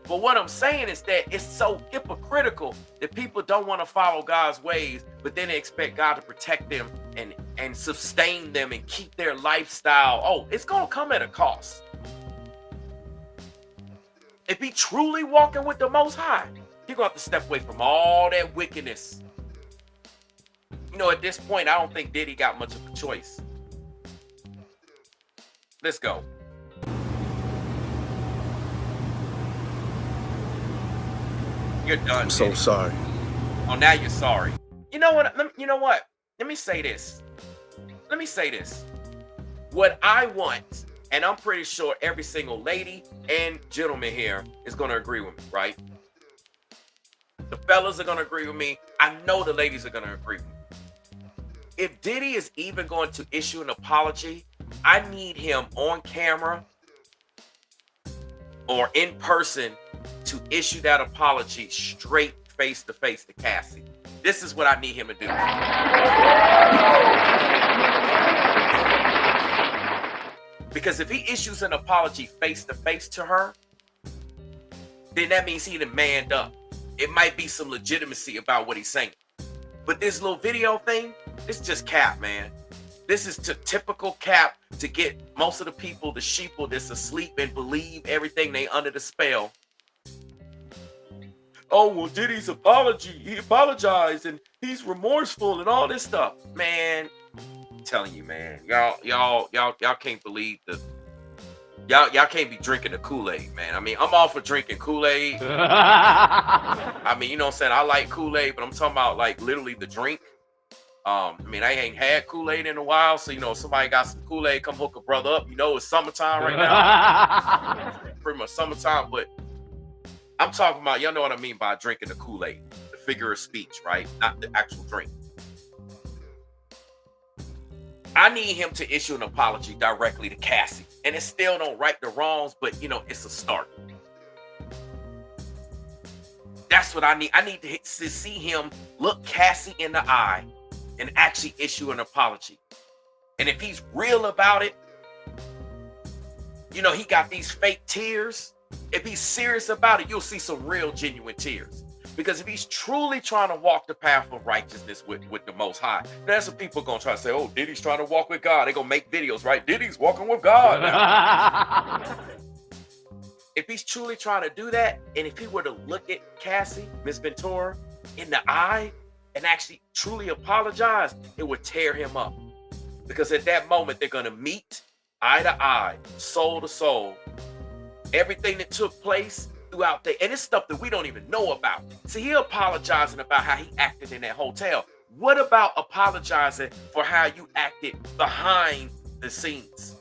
But what I'm saying is that it's so hypocritical that people don't want to follow God's ways, but then they expect God to protect them and sustain them and keep their lifestyle. Oh, it's going to come at a cost. If he truly walking with the Most High, you're going to have to step away from all that wickedness. You know, at this point, I don't think Diddy got much of a choice. Let's go. You're done.
I'm so
Diddy.
sorry.
Oh, now you're sorry. You know what? You know what? Let me say this. What I want, and I'm pretty sure every single lady and gentleman here is going to agree with me, right? The fellas are going to agree with me. I know the ladies are going to agree with me. If Diddy is even going to issue an apology, I need him on camera or in person to issue that apology straight face to face to Cassie. This is what I need him to do. Because if he issues an apology face to face to her, then that means he done manned up. It might be some legitimacy about what he's saying. But this little video thing, it's just cap, man. This is typical cap to get most of the people, the sheeple that's asleep and believe everything they under the spell. Oh, well, Diddy's apology. He apologized and he's remorseful and all this stuff. Man, I'm telling you, man. Y'all can't believe the... Y'all can't be drinking the Kool-Aid, man. I mean, I'm all for drinking Kool-Aid. I mean, you know what I'm saying? I like Kool-Aid, but I'm talking about, like, literally the drink. I mean, I ain't had Kool-Aid in a while, so, you know, if somebody got some Kool-Aid, come hook a brother up. You know, it's summertime right now. Pretty much summertime, but I'm talking about, y'all know what I mean by drinking the Kool-Aid. The figure of speech, right? Not the actual drink. I need him to issue an apology directly to Cassie. And it still don't right the wrongs, but, you know, it's a start. That's what I need. I need to see him look Cassie in the eye and actually issue an apology. And if he's real about it, you know, he got these fake tears. If he's serious about it, you'll see some real genuine tears. Because if he's truly trying to walk the path of righteousness with the Most High, that's what people are going to try to say, oh, Diddy's trying to walk with God. They're going to make videos, right? Diddy's walking with God now. If he's truly trying to do that, and if he were to look at Cassie, Miss Ventura, in the eye and actually truly apologize, it would tear him up. Because at that moment, they're going to meet eye to eye, soul to soul. Everything that took place throughout the, and it's stuff that we don't even know about. See, he apologizing about how he acted in that hotel. What about apologizing for how you acted behind the scenes?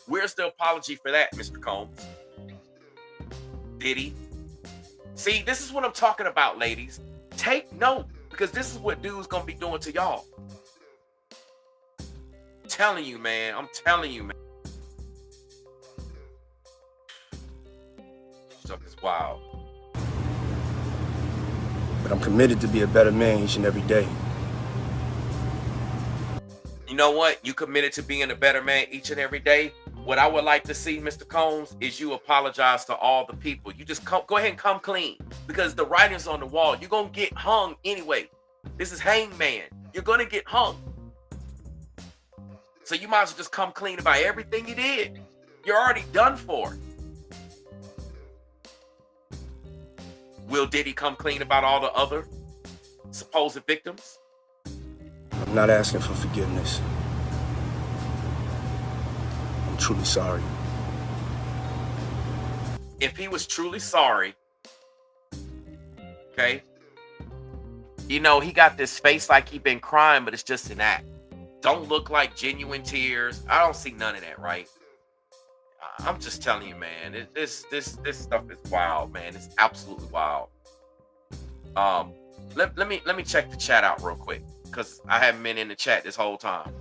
Where's the apology for that, Mr. Combs? Diddy? See, this is what I'm talking about, ladies. Take note, because this is what dude's gonna be doing to y'all. Telling you, man. I'm telling you, man. Stuff is wild.
But I'm committed to be a better man each and every day.
You know what? You committed to being a better man each and every day. What I would like to see, Mr. Combs, is you apologize to all the people. You just go ahead and come clean. Because the writing's on the wall. You're going to get hung anyway. This is hangman. You're going to get hung. So you might as well just come clean about everything you did. You're already done for. Will Diddy come clean about all the other supposed victims?
I'm not asking for forgiveness. I'm truly sorry.
if he was truly sorry, okay, you know, he got this face like he been crying, but it's just an act. Don't look like genuine tears. I don't see none of that, right? I'm just telling you, man. This stuff is wild, man. It's absolutely wild. Let me check the chat out real quick, because I haven't been in the chat this whole time.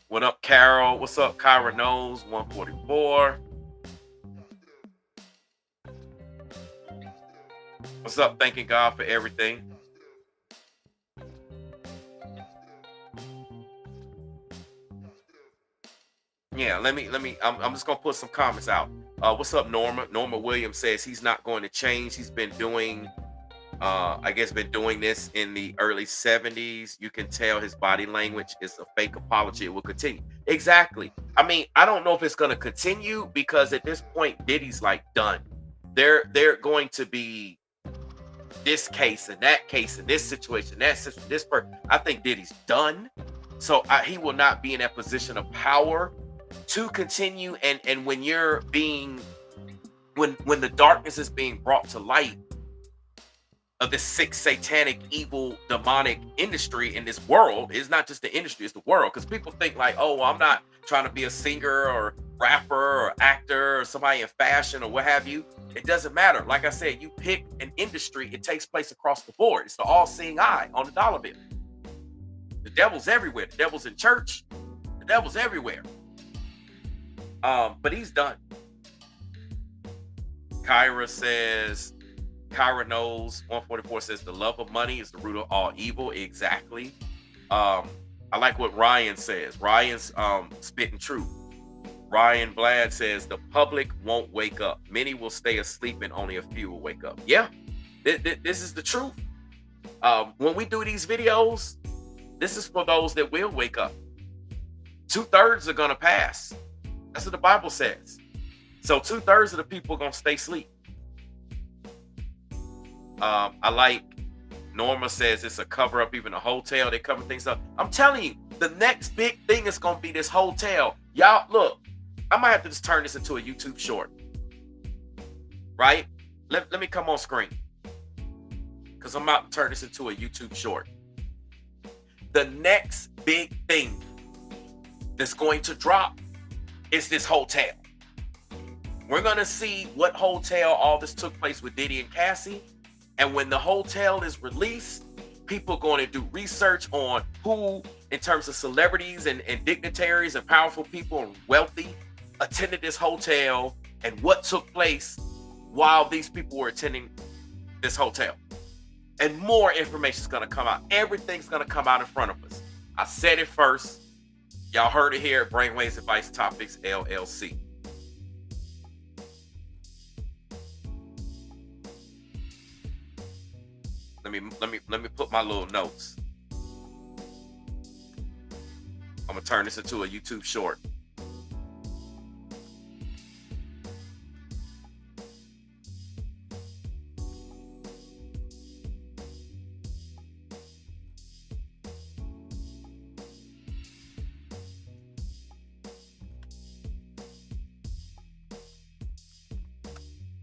What up, Carol? What's up, Kyra Knows 144? What's up? Thanking God for everything. Yeah, I'm just gonna put some comments out. What's up, Norma? Norma Williams says he's not going to change. He's been doing been doing this in the early 70s. You can tell his body language is a fake apology. It will continue. Exactly. I mean, I don't know if it's gonna continue, because at this point, Diddy's like done. They're going to be this case and that case and this situation, this person. I think Diddy's done. So he will not be in that position of power to continue. And when you're being, when the darkness is being brought to light of this sick, satanic, evil, demonic industry in this world, it's not just the industry, it's the world. Because people think like, oh, well, I'm not trying to be a singer or rapper or actor or somebody in fashion or what have you. It doesn't matter. Like I said, you pick an industry, it takes place across the board. It's the all-seeing eye on the dollar bill. The devil's everywhere. The devil's in church. The devil's everywhere. But he's done. Kyra Knows 144 says the love of money is the root of all evil. Exactly. I like what Ryan says. Ryan's spitting truth. Ryan Blad says the public won't wake up. Many will stay asleep and only a few will wake up. Yeah, this is the truth. When we do these videos, this is for those that will wake up. 2/3 are going to pass. That's what the Bible says. So 2/3 of the people are going to stay asleep. I like Norma says it's a cover up, even a hotel. They cover things up. I'm telling you, the next big thing is going to be this hotel. Y'all, look, I might have to just turn this into a YouTube short. Right? Let me come on screen, because I'm about to turn this into a YouTube short. The next big thing that's going to drop is this hotel. We're going to see what hotel all this took place with Diddy and Cassie. And when the hotel is released, people are going to do research on who, in terms of celebrities and dignitaries and powerful people and wealthy, attended this hotel and what took place while these people were attending this hotel. And more information is going to come out. Everything's going to come out in front of us. I said it first. Y'all heard it here at Brainwaves Advice Topics LLC. Let me put my little notes. I'm gonna turn this into a YouTube short.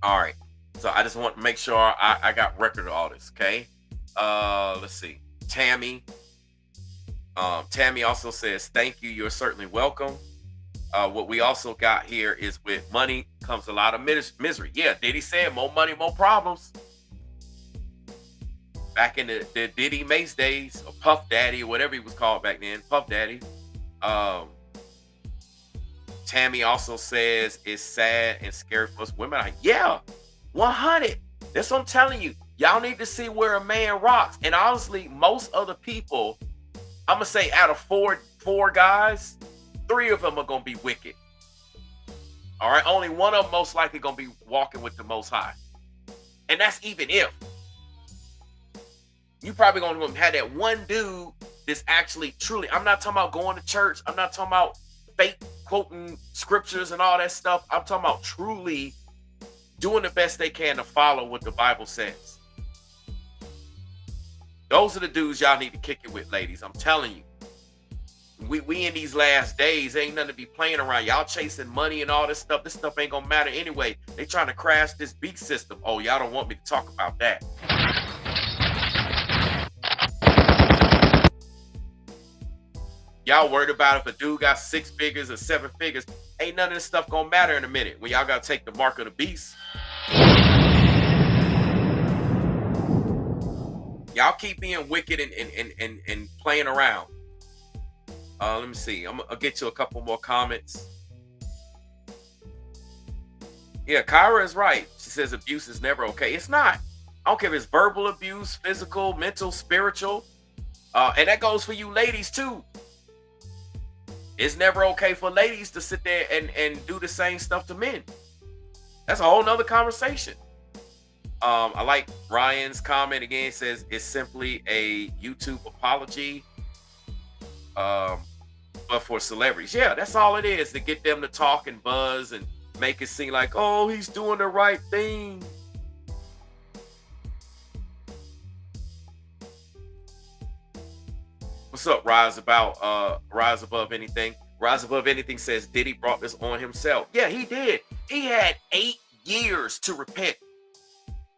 All right. So I just want to make sure I got record of all this, okay? Let's see. Tammy also says, thank you. You're certainly welcome. What we also got here is, with money comes a lot of misery. Yeah, Diddy said more money, more problems. Back in the Diddy Mace days, or Puff Daddy, or whatever he was called back then, Puff Daddy. Tammy also says it's sad and scary for us women. Yeah, 100. That's what I'm telling you. Y'all need to see where a man rocks. And honestly, most other people, I'm gonna say out of four guys, 3 of them are gonna be wicked. All right, only one of them most likely gonna be walking with the Most High, and that's even if. You probably gonna have that one dude that's actually truly. I'm not talking about going to church. I'm not talking about fake quoting scriptures and all that stuff. I'm talking about truly doing the best they can to follow what the Bible says. Those are the dudes y'all need to kick it with, ladies. I'm telling you. we in these last days. Ain't nothing to be playing around. Y'all chasing money and all this stuff. This stuff ain't gonna matter anyway. They trying to crash this beat system. Oh, y'all don't want me to talk about that. Y'all worried about if a dude got 6 figures or 7 figures. Ain't none of this stuff gonna matter in a minute when y'all gotta take the mark of the beast. Y'all keep being wicked and playing around. Let me see. I'll get to a couple more comments. Yeah, Kyra is right. She says abuse is never okay. It's not. I don't care if it's verbal abuse, physical, mental, spiritual. And that goes for you ladies too. It's never okay for ladies to sit there and do the same stuff to men. That's a whole nother conversation. I like Ryan's comment again. It says it's simply a YouTube apology. But for celebrities, yeah, that's all it is, to get them to talk and buzz and make it seem like, oh, he's doing the right thing. What's up, Rise Above Anything? Rise Above Anything says Diddy brought this on himself. Yeah, he did. He had 8 years to repent.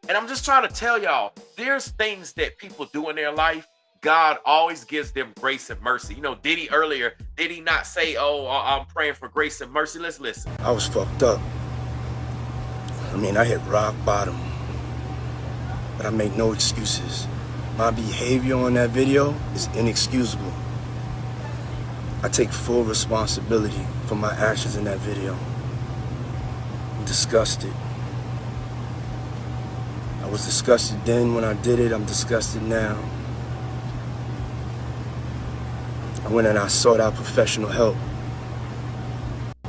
And I'm just trying to tell y'all, there's things that people do in their life, God always gives them grace and mercy. You know, Diddy earlier, did he not say, oh, I'm praying for grace and mercy? Let's listen.
I was fucked up. I mean, I hit rock bottom. But I make no excuses. My behavior on that video is inexcusable. I take full responsibility for my actions in that video. I'm disgusted. I was disgusted then when I did it. I'm disgusted now. I went and I sought out professional help.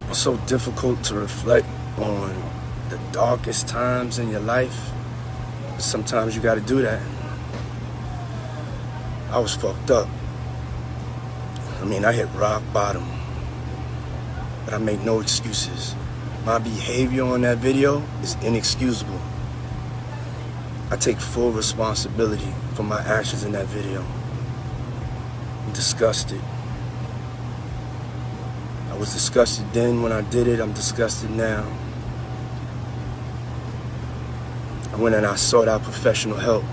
It's so difficult to reflect on the darkest times in your life. But sometimes you gotta do that. I was fucked up. I mean, I hit rock bottom. But I make no excuses. My behavior on that video is inexcusable. I take full responsibility for my actions in that video. I'm disgusted. I was disgusted then when I did it. I'm disgusted now. I went and I sought out professional help.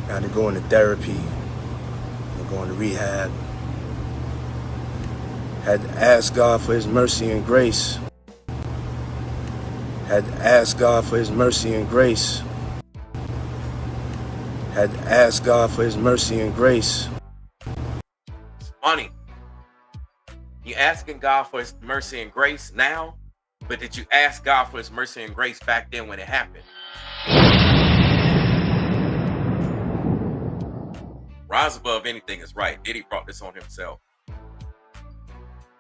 I had to go into therapy. I'm going to rehab. Had to ask God for his mercy and grace. Had to ask God for his mercy and grace. Had to ask God for his mercy and grace.
It's funny. You asking God for his mercy and grace now, but did you ask God for his mercy and grace back then when it happened? Rise Above Anything is right. Diddy brought this on himself.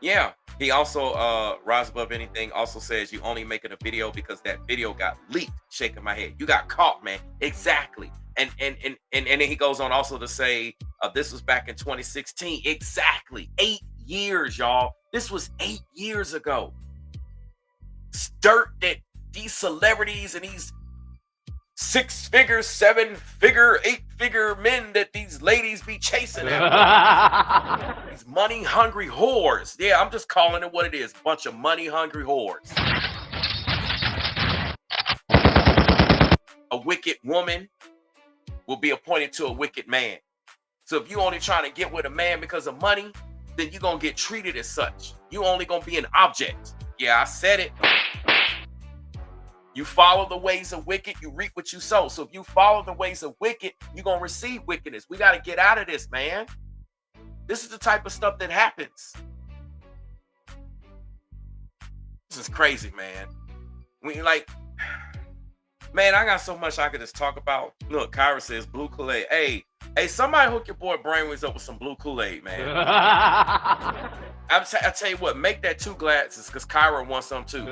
Yeah. He also, Rise Above Anything also says you only making a video because that video got leaked. Shaking my head. You got caught, man. Exactly. And then he goes on also to say, this was back in 2016. Exactly. 8 years, y'all. This was 8 years ago. Dirt that these celebrities and these 6-figure, 7-figure, 8-figure men that these ladies be chasing after. These money-hungry whores. Yeah, I'm just calling it what it is. Bunch of money-hungry whores. A wicked woman will be appointed to a wicked man. So if you only trying to get with a man because of money, then you're going to get treated as such. You only going to be an object. Yeah, I said it. You follow the ways of wicked, you reap what you sow. So if you follow the ways of wicked, you're going to receive wickedness. We got to get out of this, man. This is the type of stuff that happens. This is crazy, man. When you like, man, I got so much I could just talk about. Look, Kyra says blue Kool-Aid. Hey, somebody hook your boy Brainwaves up with some blue Kool-Aid, man. I tell you what, make that 2 glasses because Kyra wants some too.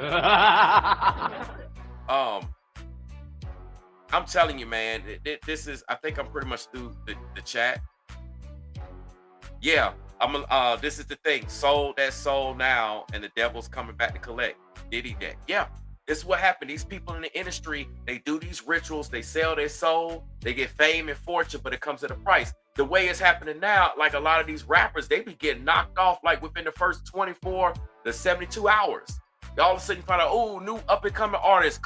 I'm telling you, man, this is, I think I'm pretty much through the chat. Yeah, this is the thing. Sold that soul now, and the devil's coming back to collect. Diddy that. Yeah, this is what happened. These people in the industry, they do these rituals, they sell their soul, they get fame and fortune, but it comes at a price. the way it's happening now, like a lot of these rappers, they be getting knocked off like within the first 24 to 72 hours. All of a sudden you find out, oh, new up and coming artist.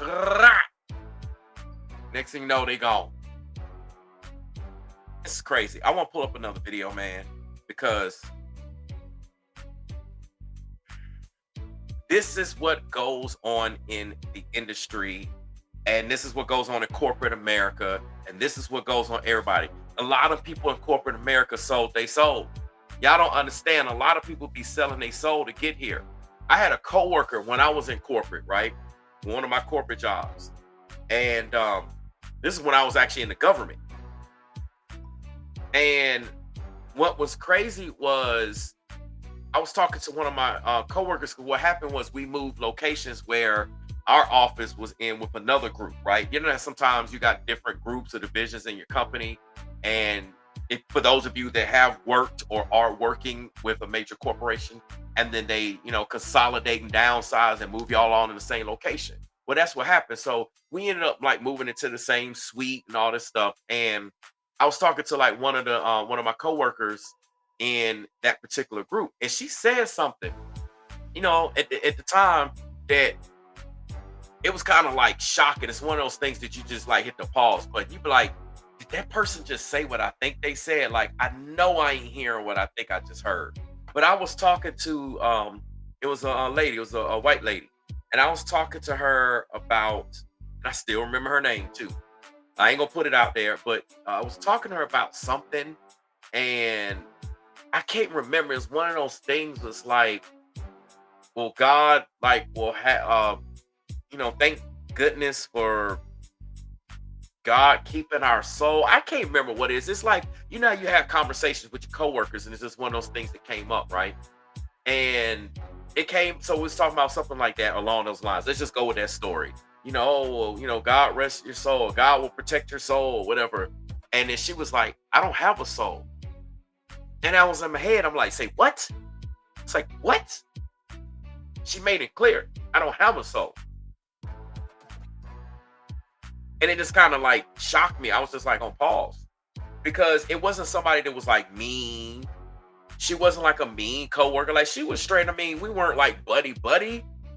Next thing you know, they gone. This is crazy. I want to pull up another video, man, because this is what goes on in the industry, and this is what goes on in corporate America, and this is what goes on everybody. A lot of people in corporate America sold they soul. Y'all don't understand. A lot of people be selling their soul to get here. I had a coworker when I was in corporate, right? One of my corporate jobs. And this is when I was actually in the government. And what was crazy was I was talking to one of my coworkers. What happened was we moved locations where our office was in with another group, right? You know, sometimes you got different groups or divisions in your company. And for those of you that have worked or are working with a major corporation, and then they, you know, consolidate and downsize and move y'all on in the same location. Well, that's what happened. So we ended up like moving into the same suite and all this stuff. And I was talking to like one of my coworkers in that particular group, and she said something, you know, at the time that it was kind of like shocking. It's one of those things that you just like hit the pause, but you be like, did that person just say what I think they said? Like, I know I ain't hearing what I think I just heard. But I was talking to, it was a lady, it was a white lady. And I was talking to her about, and I still remember her name too. I ain't gonna put it out there, but I was talking to her about something, and I can't remember. It's one of those things that's like, well, God, like, will have, you know, thank goodness for God keeping our soul. I can't remember what it is. It's like, you know, you have conversations with your coworkers, and it's just one of those things that came up, right? And it came, so we was talking about something like that along those lines. Let's just go with that story. You know, oh, you know, God rest your soul. God will protect your soul, or whatever. And then she was like, I don't have a soul. And I was in my head, I'm like, say what? It's like, what? She made it clear. I don't have a soul. And it just kind of like shocked me. I was just like on pause, because it wasn't somebody that was like mean. She wasn't like a mean coworker. Like, she was straight. I mean, we weren't like buddy,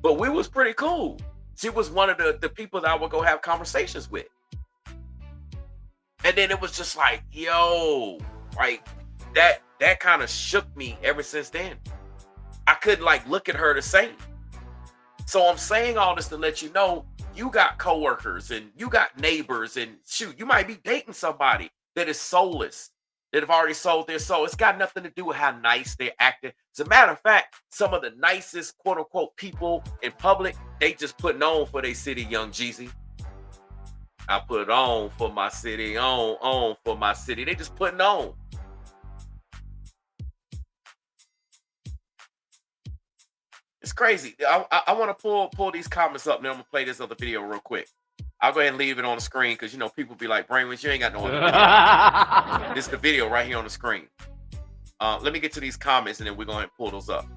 but we was pretty cool. She was one of the people that I would go have conversations with. And then it was just like, yo, like that kind of shook me ever since then. I couldn't like look at her the same. So I'm saying all this to let you know, you got coworkers and you got neighbors, and shoot, you might be dating somebody that is soulless, that have already sold their soul. It's got nothing to do with how nice they're acting. As a matter of fact, some of the nicest quote unquote people in public, they just putting on for their city, Young Jeezy. I put on for my city, on for my city. They just putting on. It's crazy. I want to pull these comments up, and then I'm gonna play this other video real quick. I'll go ahead and leave it on the screen, because you know people be like, Brainwich, you ain't got no other video. This is the video right here on the screen. Let me get to these comments, and then we're going to pull those up.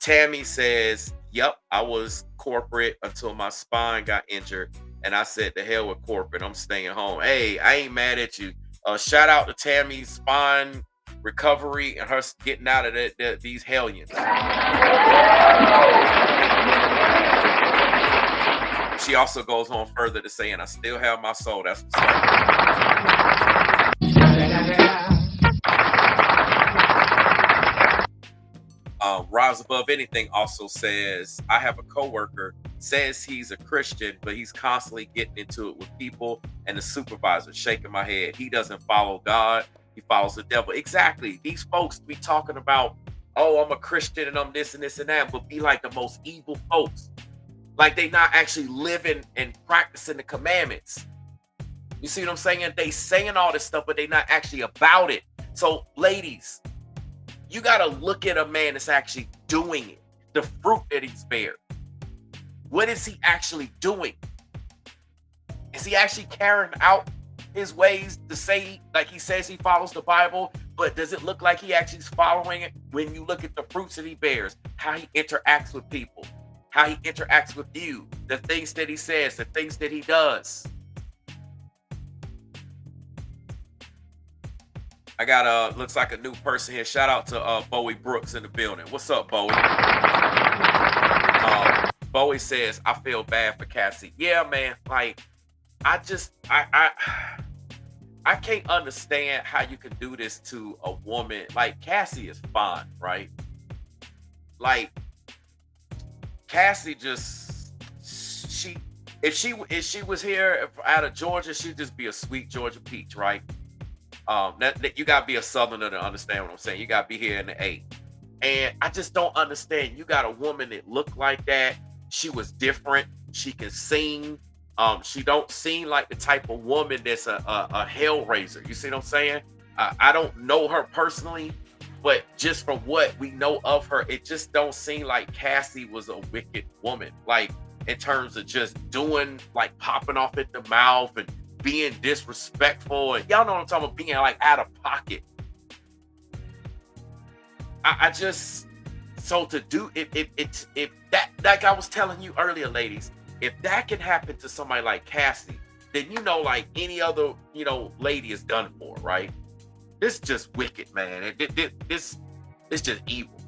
Tammy says, yep, I was corporate until my spine got injured, and I said, the hell with corporate, I'm staying home. Hey, I ain't mad at you. Shout out to Tammy's spine recovery and her getting out of these hellions. She also goes on further to saying, I still have my soul. That's what's up. Rise Above Anything also says, I have a coworker, says he's a Christian, but he's constantly getting into it with people and the supervisor. Shaking my head. He doesn't follow God. He follows the devil. Exactly. These folks be talking about, oh, I'm a Christian and I'm this and this and that, but be like the most evil folks. Like, they not actually living and practicing the commandments. You see what I'm saying? They saying all this stuff, but they not actually about it. So, ladies, you got to look at a man that's actually doing it. The fruit that he's bearing. What is he actually doing? Is he actually carrying out his ways to say, like he says he follows the Bible, but does it look like he actually is following it when you look at the fruits that he bears, how he interacts with people, how he interacts with you, the things that he says, the things that he does? I got looks like a new person here. Shout out to Bowie Brooks in the building. What's up, Bowie? Bowie says, I feel bad for Cassie. Yeah, man. Like, I can't understand how you can do this to a woman. Like, Cassie is fine, right? Like, Cassie just, if she was here out of Georgia, she'd just be a sweet Georgia peach, right? That you gotta be a Southerner to understand what I'm saying. You gotta be here in the A. And I just don't understand. You got a woman that looked like that. She was different. She can sing. She don't seem like the type of woman that's a hellraiser. You see what I'm saying? I don't know her personally, but just from what we know of her, it just don't seem like Cassie was a wicked woman. Like, in terms of just doing, like, popping off at the mouth and being disrespectful, and y'all know what I'm talking about, being like out of pocket. I just, so to do if that, like I was telling you earlier, ladies, if that can happen to somebody like Cassie, then like any other lady is done for, right? This is just wicked, man. This is just evil.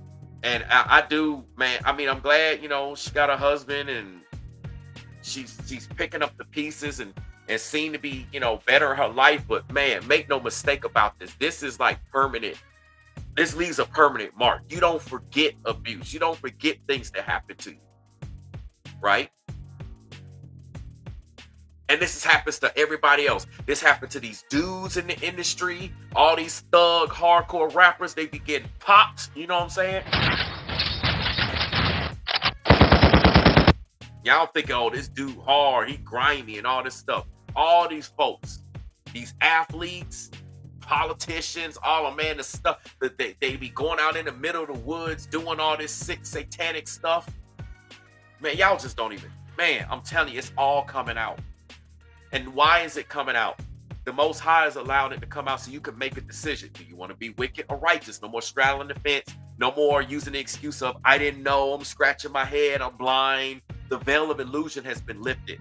And I do, man. I mean, I'm glad she got a husband and she's picking up the pieces and seem to be better her life. But man, make no mistake about this. This is like permanent. This leaves a permanent mark. You don't forget abuse. You don't forget things that happen to you, right? And this happens to everybody else. This happened to these dudes in the industry. All these thug, hardcore rappers, they be getting popped. You know what I'm saying? Y'all think, oh, this dude hard, he grimy and all this stuff. All these folks, these athletes, politicians, all of man, the stuff that they be going out in the middle of the woods doing all this sick satanic stuff. Man, y'all just don't even, man, I'm telling you, it's all coming out. And why is it coming out? The Most High is allowing it to come out so you can make a decision. Do you want to be wicked or righteous? No more straddling the fence. No more using the excuse of, I didn't know, I'm scratching my head, I'm blind. The veil of illusion has been lifted.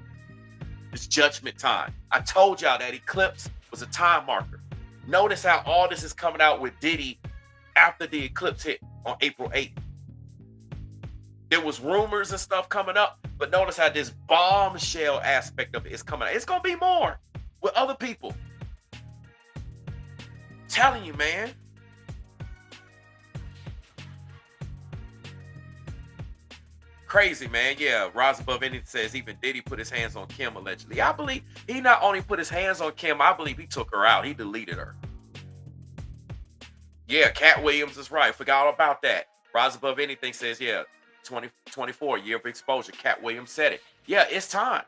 It's judgment time. I told y'all that eclipse was a time marker. Notice how all this is coming out with Diddy after the eclipse hit on April 8th. There was rumors and stuff coming up, but notice how this bombshell aspect of it is coming out. It's going to be more with other people. Telling you, man. Crazy, man. Yeah, Rise Above Anything says even Diddy put his hands on Kim allegedly. I believe he not only put his hands on Kim, I believe he took her out. He deleted her. Yeah, Cat Williams is right. Forgot all about that. Rise Above Anything says, yeah, 2024, year of exposure. Cat Williams said it. Yeah, it's time.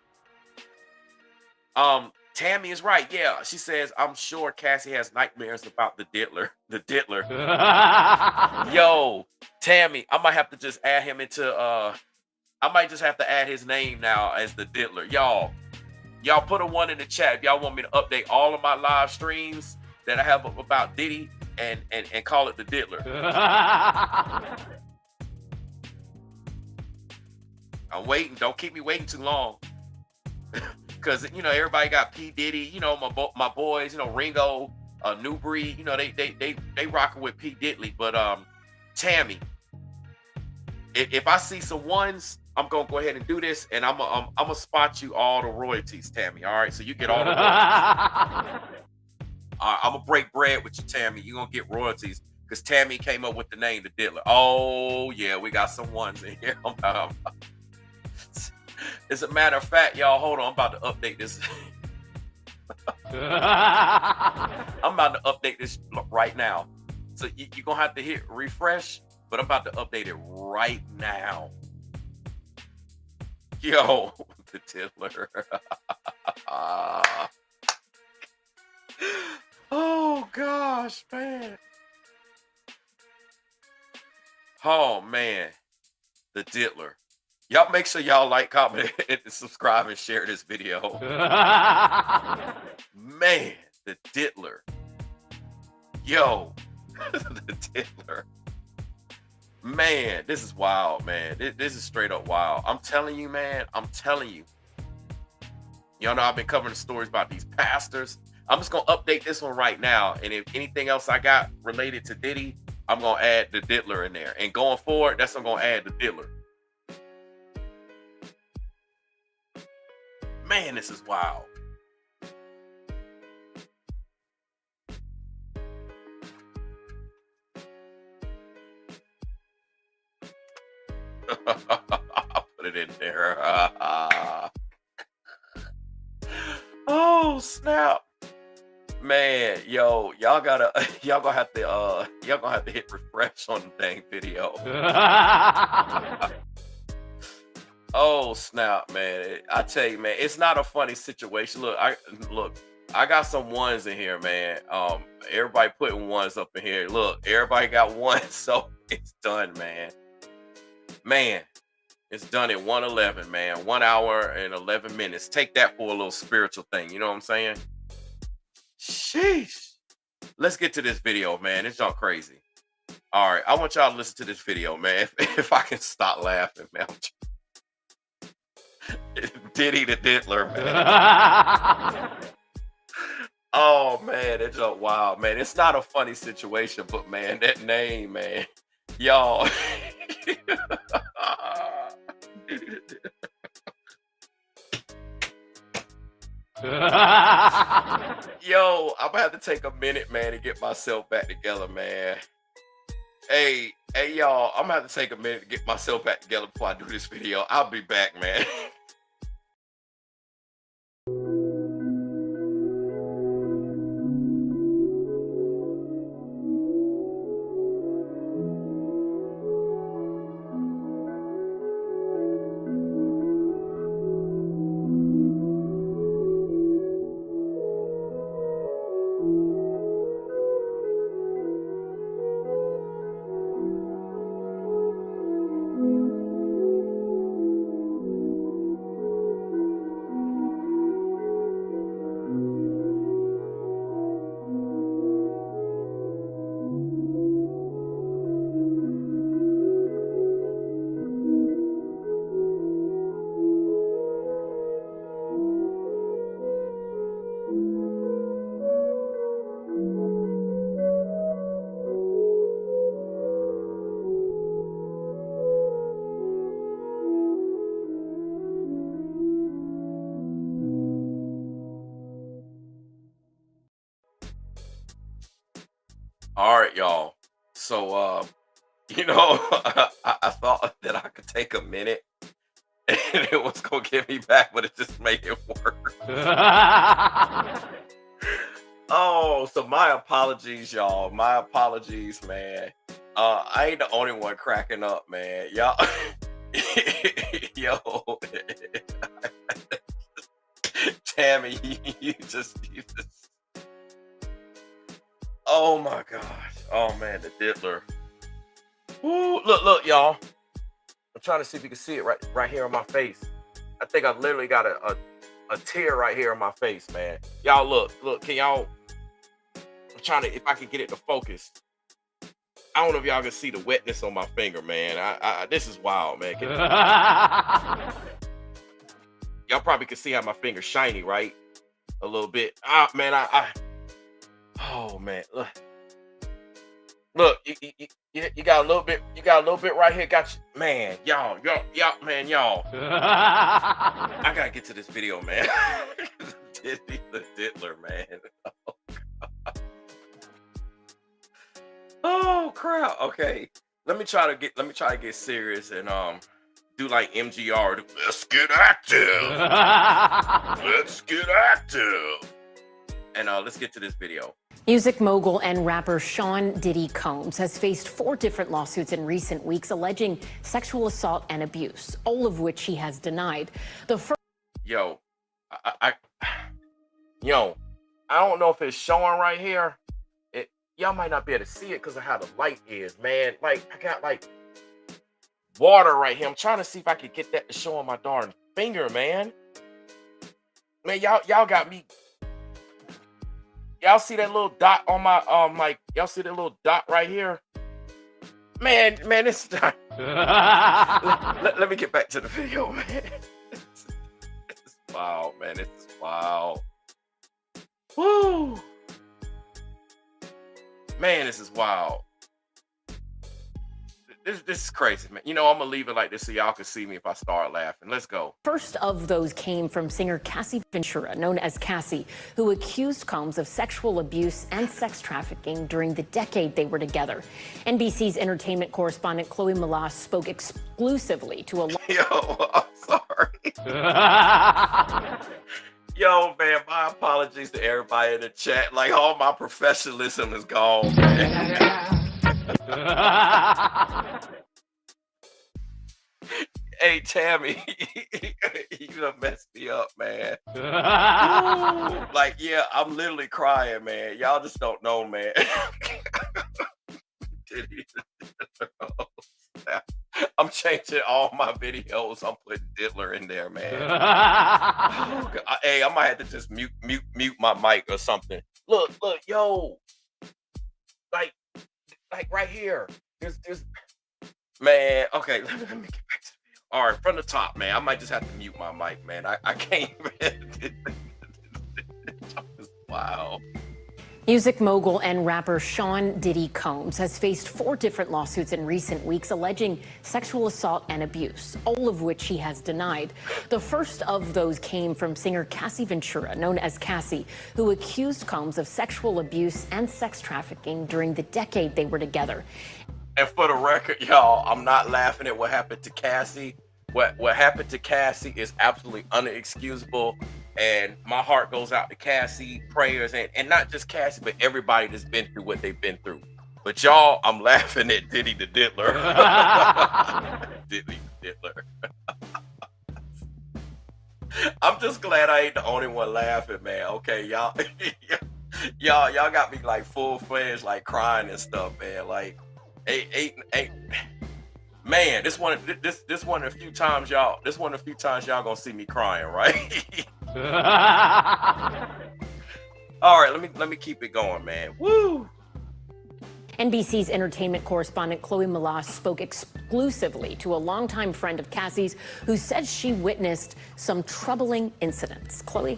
Tammy is right. Yeah, she says, I'm sure Cassie has nightmares about the diddler. The diddler. Yo, Tammy, I might have to just add him into I might just have to add his name now as the diddler. Y'all put a 1 in the chat if y'all want me to update all of my live streams that I have about Diddy and call it the diddler. I'm waiting. Don't keep me waiting too long. Because, everybody got P. Diddy, my boys, Ringo, New Breed, they rocking with P. Diddley. But Tammy, if I see some ones, I'm gonna go ahead and do this, and I'm gonna spot you all the royalties, Tammy. All right, so you get all the royalties. I'm gonna break bread with you, Tammy. You're gonna get royalties because Tammy came up with the name, the Diddler. Oh yeah, we got some ones in here. As a matter of fact, y'all, hold on. I'm about to update this. I'm about to update this right now. So you're gonna have to hit refresh, but I'm about to update it right now. Yo, the Diddler. Oh gosh, man. Oh man, the Diddler. Y'all make sure y'all like, comment, and subscribe and share this video. Man, the Diddler. Yo, the Diddler. Man, this is wild, man. This is straight up wild. I'm telling you, man. I'm telling you. Y'all know I've been covering the stories about these pastors. I'm just gonna update this one right now, and if anything else I got related to Diddy, I'm gonna add the Diddler in there. And going forward, that's what I'm gonna add the Diddler. Man, this is wild. I'll put it in there. Oh snap. Man, yo, y'all gonna have to hit refresh on the dang video. Oh snap, man. I tell you, man, it's not a funny situation. Look, I got some ones in here, man. Everybody putting ones up in here. Look, everybody got one, so it's done, man. Man, it's done at 1:11, man. 1 hour and 11 minutes. Take that for a little spiritual thing. You know what I'm saying? Sheesh. Let's get to this video, man. It's all crazy. All right, I want y'all to listen to this video, man. If I can stop laughing, man. Diddy the Diddler, man. Oh man, it's just wild, man. It's not a funny situation, but man, that name, man, y'all. Yo, I'm gonna have to take a minute, man, to get myself back together, man. Hey, y'all, I'm gonna have to take a minute to get myself back together before I do this video. I'll be back, man. All right, y'all. So, I thought that I could take a minute and it was going to get me back, but it just made it worse. Oh, so my apologies, y'all. My apologies, man. I ain't the only one cracking up, man. Y'all, yo, Tammy, you just. Oh my gosh. Oh man, the Diddler. Woo, look, y'all. I'm trying to see if you can see it right here on my face. I think I've literally got a tear right here on my face, man. Y'all look, can y'all, I'm trying to, if I can get it to focus. I don't know if y'all can see the wetness on my finger, man. This is wild, man. Y'all probably can see how my finger's shiny, right? A little bit. Man, oh man, look, you got a little bit, right here. Got you, man. Y'all. I gotta get to this video, man. Diddy the Diddler, man. Oh crap. Okay, let me try to get serious and do like MGR. Let's get active. Let's get active. And let's get to this video.
Music mogul and rapper Sean Diddy Combs has faced 4 different lawsuits in recent weeks alleging sexual assault and abuse, all of which he has denied. The first.
Yo, I don't know if it's showing right here. Y'all might not be able to see it because of how the light is, man. Like, I got like water right here. I'm trying to see if I could get that to show on my darn finger, man. Man, y'all got me. Y'all see that little dot on my y'all see that little dot right here? Man, it's not. let me get back to the video, man. This is wild, man. This is wild. Woo. Man, this is wild. This is crazy, man. You know, I'm gonna leave it like this so y'all can see me if I start laughing. Let's go.
First of those came from singer Cassie Ventura, known as Cassie, who accused Combs of sexual abuse and sex trafficking during the decade they were together. NBC's entertainment correspondent Chloe Malas spoke exclusively to a...
Yo, I'm sorry. Yo, man, my apologies to everybody in the chat. Like, all my professionalism is gone, man. Hey, Tammy, you done messed me up, man. Like, yeah, I'm literally crying, man. Y'all just don't know, man. I'm changing all my videos. I'm putting Diddler in there, man. Oh, hey, I might have to just mute my mic or something. Look, yo, like right here. There's man. Okay, let me get back to the video. All right, from the top, man. I might just have to mute my mic, man. I can't even. Wow.
Music mogul and rapper Sean Diddy Combs has faced 4 different lawsuits in recent weeks alleging sexual assault and abuse, all of which he has denied. The first of those came from singer Cassie Ventura, known as Cassie, who accused Combs of sexual abuse and sex trafficking during the decade they were together.
And for the record, y'all, I'm not laughing at what happened to Cassie. What happened to Cassie is absolutely unexcusable. And my heart goes out to Cassie, prayers, and not just Cassie, but everybody that's been through what they've been through. But y'all, I'm laughing at Diddy the Diddler. Diddy the Diddler. I'm just glad I ain't the only one laughing, man. Okay, y'all, y'all got me like full-fledged, like crying and stuff, man. Like, ain't. Man, this one of the few times y'all gonna see me crying, right? All right, let me keep it going, man. Woo!
NBC's entertainment correspondent Chloe Malas spoke exclusively to a longtime friend of Cassie's who said she witnessed some troubling incidents. Chloe?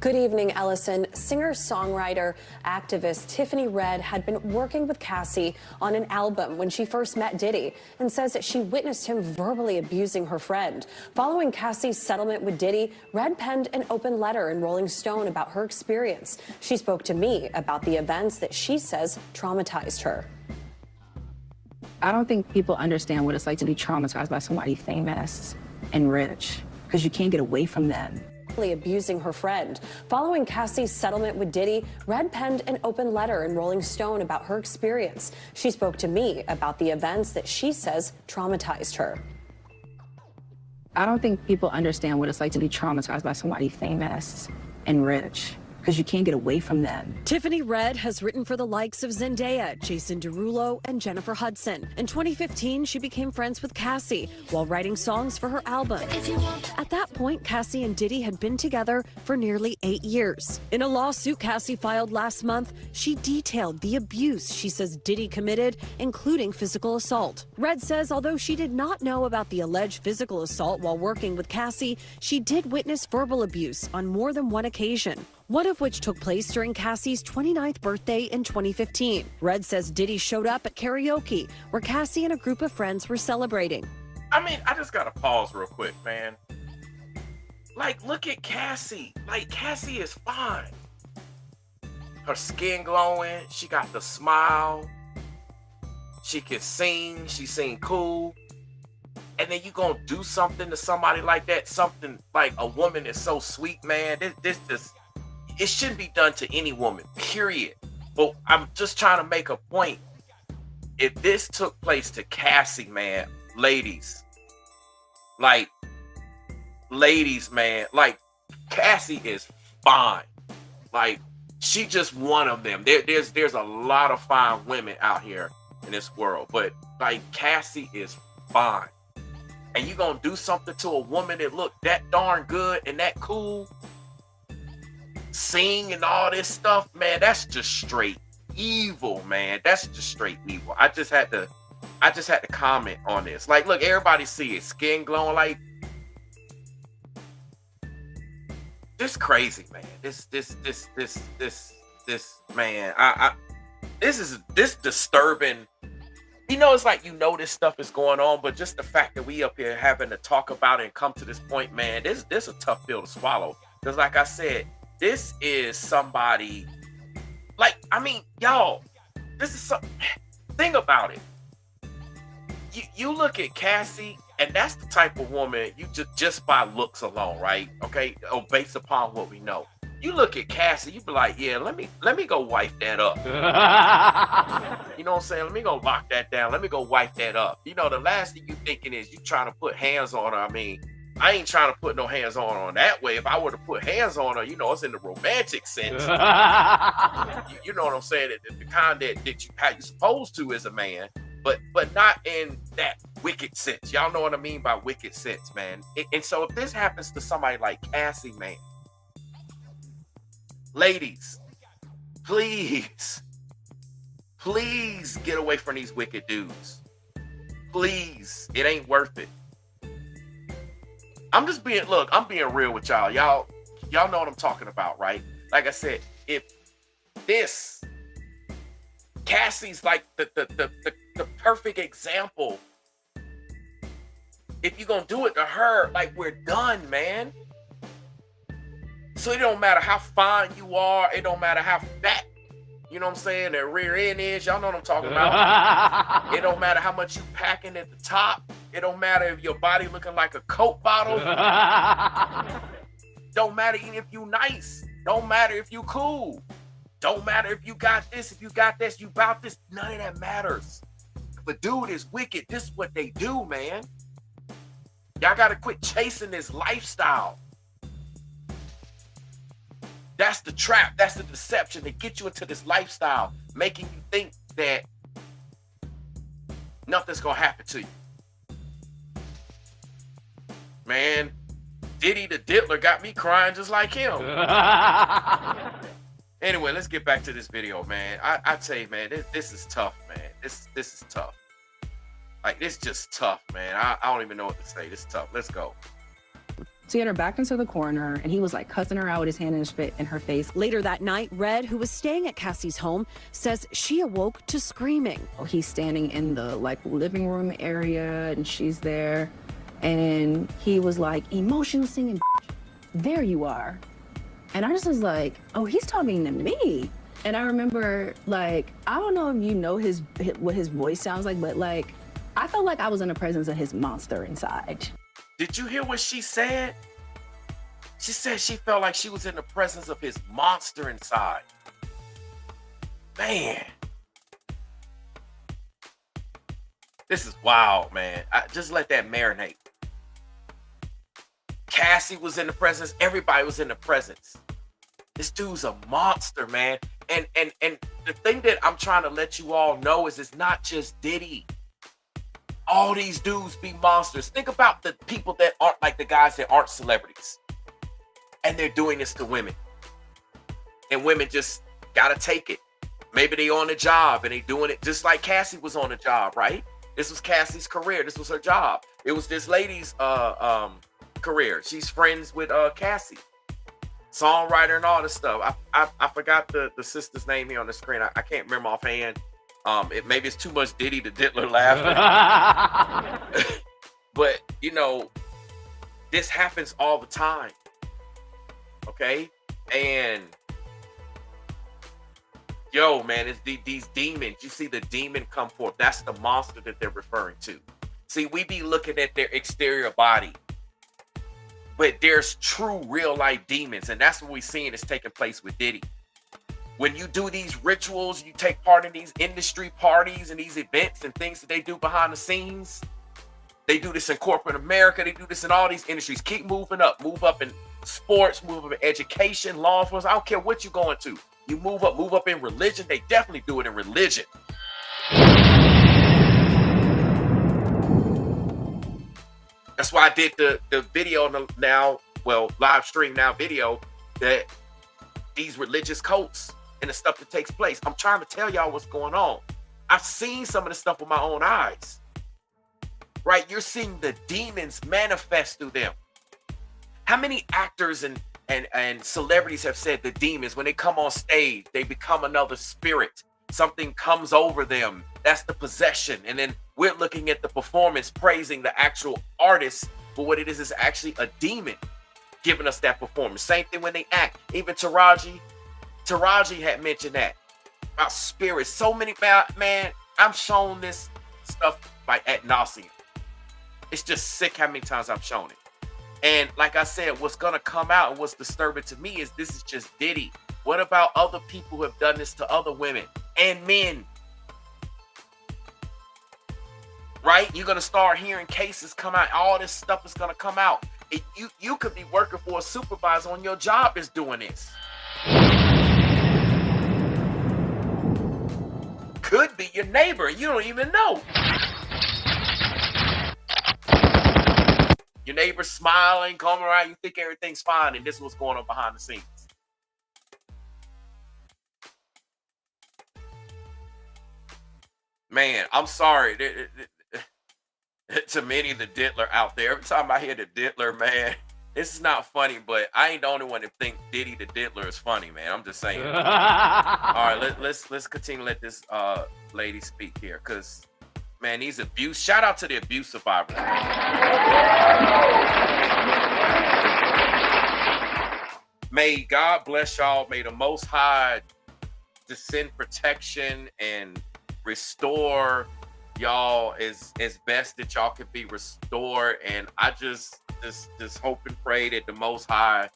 Good evening, Ellison. Singer-songwriter, activist Tiffany Red had been working with Cassie on an album when she first met Diddy and says that she witnessed him verbally abusing her friend. Following Cassie's settlement with Diddy, Red penned an open letter in Rolling Stone about her experience. She spoke to me about the events that she says traumatized her.
I don't think people understand what it's like to be traumatized by somebody famous and rich, because you can't get away from them.
Abusing her friend. Following Cassie's settlement with Diddy, Red penned an open letter in Rolling Stone about her experience. She spoke to me about the events that she says traumatized her.
I don't think people understand what it's like to be traumatized by somebody famous and rich, because you can't get away from them.
Tiffany Red has written for the likes of Zendaya, Jason Derulo, and Jennifer Hudson. In 2015, she became friends with Cassie while writing songs for her album. At that point, Cassie and Diddy had been together for nearly 8 years. In a lawsuit Cassie filed last month, she detailed the abuse she says Diddy committed, including physical assault. Red says although she did not know about the alleged physical assault while working with Cassie, she did witness verbal abuse on more than one occasion, one of which took place during Cassie's 29th birthday in 2015. Red says Diddy showed up at karaoke, where Cassie and a group of friends were celebrating.
I mean, I just gotta pause real quick, man. Like, look at Cassie. Like, Cassie is fine. Her skin glowing. She got the smile. She can sing. She sing cool. And then you gonna do something to somebody like that? Something like a woman is so sweet, man. This just... It shouldn't be done to any woman, period. But I'm just trying to make a point. If this took place to Cassie, man, ladies, man, like, Cassie is fine. Like, she just one of them. There's a lot of fine women out here in this world, but like, Cassie is fine. And you gonna do something to a woman that look that darn good and that cool, sing and all this stuff, man, that's just straight evil, man. That's just straight evil. I just had to comment on this. Like, look, everybody see it, skin glowing, like, this crazy, man. This man. This disturbing. It's like this stuff is going on, but just the fact that we up here having to talk about it and come to this point, man, this a tough pill to swallow. Because like I said, this is somebody, like, I mean, y'all, this is something. Think about it. You look at Cassie, and that's the type of woman you just by looks alone, right? Okay, or based upon what we know. You look at Cassie, you be like, yeah, let me go wipe that up. You know what I'm saying? Let me go lock that down. Let me go wipe that up. The last thing you thinking is you trying to put hands on her. I mean, I ain't trying to put no hands on her that way. If I were to put hands on her, it's in the romantic sense. You know what I'm saying? The kind that how you supposed to as a man, but not in that wicked sense. Y'all know what I mean by wicked sense, man. And so if this happens to somebody like Cassie, man, ladies, please get away from these wicked dudes. Please, it ain't worth it. I'm being real with y'all. Y'all know what I'm talking about, right? Like I said, if this Cassie's like the perfect example. If you're gonna do it to her, like, we're done, man. So it don't matter how fine you are, it don't matter how fat, you know what I'm saying, the rear end is, y'all know what I'm talking about. It don't matter how much you packing at the top. It don't matter if your body looking like a Coke bottle. Don't matter even if you nice. Don't matter if you cool. Don't matter if you got this, if you got this, you about this. None of that matters. If a dude is wicked, this is what they do, man. Y'all gotta quit chasing this lifestyle. That's the trap. That's the deception. They get you into this lifestyle, making you think that nothing's gonna happen to you. Man, Diddy the Diddler got me crying just like him. Anyway, let's get back to this video, man. I tell you, man, this is tough, man. This is tough. Like, it's just tough, man. I don't even know what to say. This is tough. Let's go.
So he had her backed into the corner, and he was like cussing her out with his hand in her face.
Later that night, Red, who was staying at Cassie's home, says she awoke to screaming.
He's standing in the living room area, and she's there, and he was like, emotion singing, there you are. And I just was like, oh, he's talking to me. And I remember, like, I don't know if you know what his voice sounds like, but like, I felt like I was in the presence of his monster inside.
Did you hear what she said? She said she felt like she was in the presence of his monster inside. Man. This is wild, man. Just let that marinate. Cassie was in the presence. Everybody was in the presence. This dude's a monster, man. And the thing that I'm trying to let you all know is it's not just Diddy. All these dudes be monsters. Think about the people that aren't like the guys that aren't celebrities. And they're doing this to women. And women just gotta take it. Maybe they on the job and they doing it just like Cassie was on the job, right? This was Cassie's career. This was her job. It was this lady's career. She's friends with Cassie. Songwriter and all this stuff. I forgot the sister's name here on the screen. I can't remember offhand. Maybe it's too much Diddy the Diddler laughing. But, this happens all the time. Okay? And, yo, man, it's these demons. You see the demon come forth. That's the monster that they're referring to. See, we be looking at their exterior body. But there's true, real-life demons. And that's what we're seeing is taking place with Diddy. When you do these rituals, you take part in these industry parties and these events and things that they do behind the scenes. They do this in corporate America. They do this in all these industries. Keep moving up. Move up in sports, move up in education, law enforcement. I don't care what you're going to. You move up in religion. They definitely do it in religion. That's why I did the video live stream now video that these religious cults and the stuff that takes place. I'm trying to tell y'all what's going on. I've seen some of the stuff with my own eyes. Right? You're seeing the demons manifest through them. How many actors and and celebrities have said the demons, when they come on stage, they become another spirit. Something comes over them. That's the possession. And then we're looking at the performance, praising the actual artist, but what it is actually a demon giving us that performance. Same thing when they act. Even Taraji had mentioned that about spirits. So many, man, I'm shown this stuff like ad nauseum. It's just sick how many times I've shown it. And like I said, what's gonna come out and what's disturbing to me is this is just Diddy. What about other people who have done this to other women and men? Right? You're gonna start hearing cases come out. All this stuff is gonna come out. You could be working for a supervisor on your job is doing this. Could be your neighbor. You don't even know. Your neighbor's smiling, coming around. You think everything's fine, and this is what's going on behind the scenes. Man, I'm sorry. To many of the diddler out there, every time I hear the diddler, man, this is not funny, but I ain't the only one that think Diddy the diddler is funny, man. I'm just saying. All right, let's continue to let this lady speak here, because man, these abuse. Shout out to the abuse survivors. May God bless y'all. May the Most High descend protection and restore y'all as best that y'all can be restored. And I just hope and pray that the Most High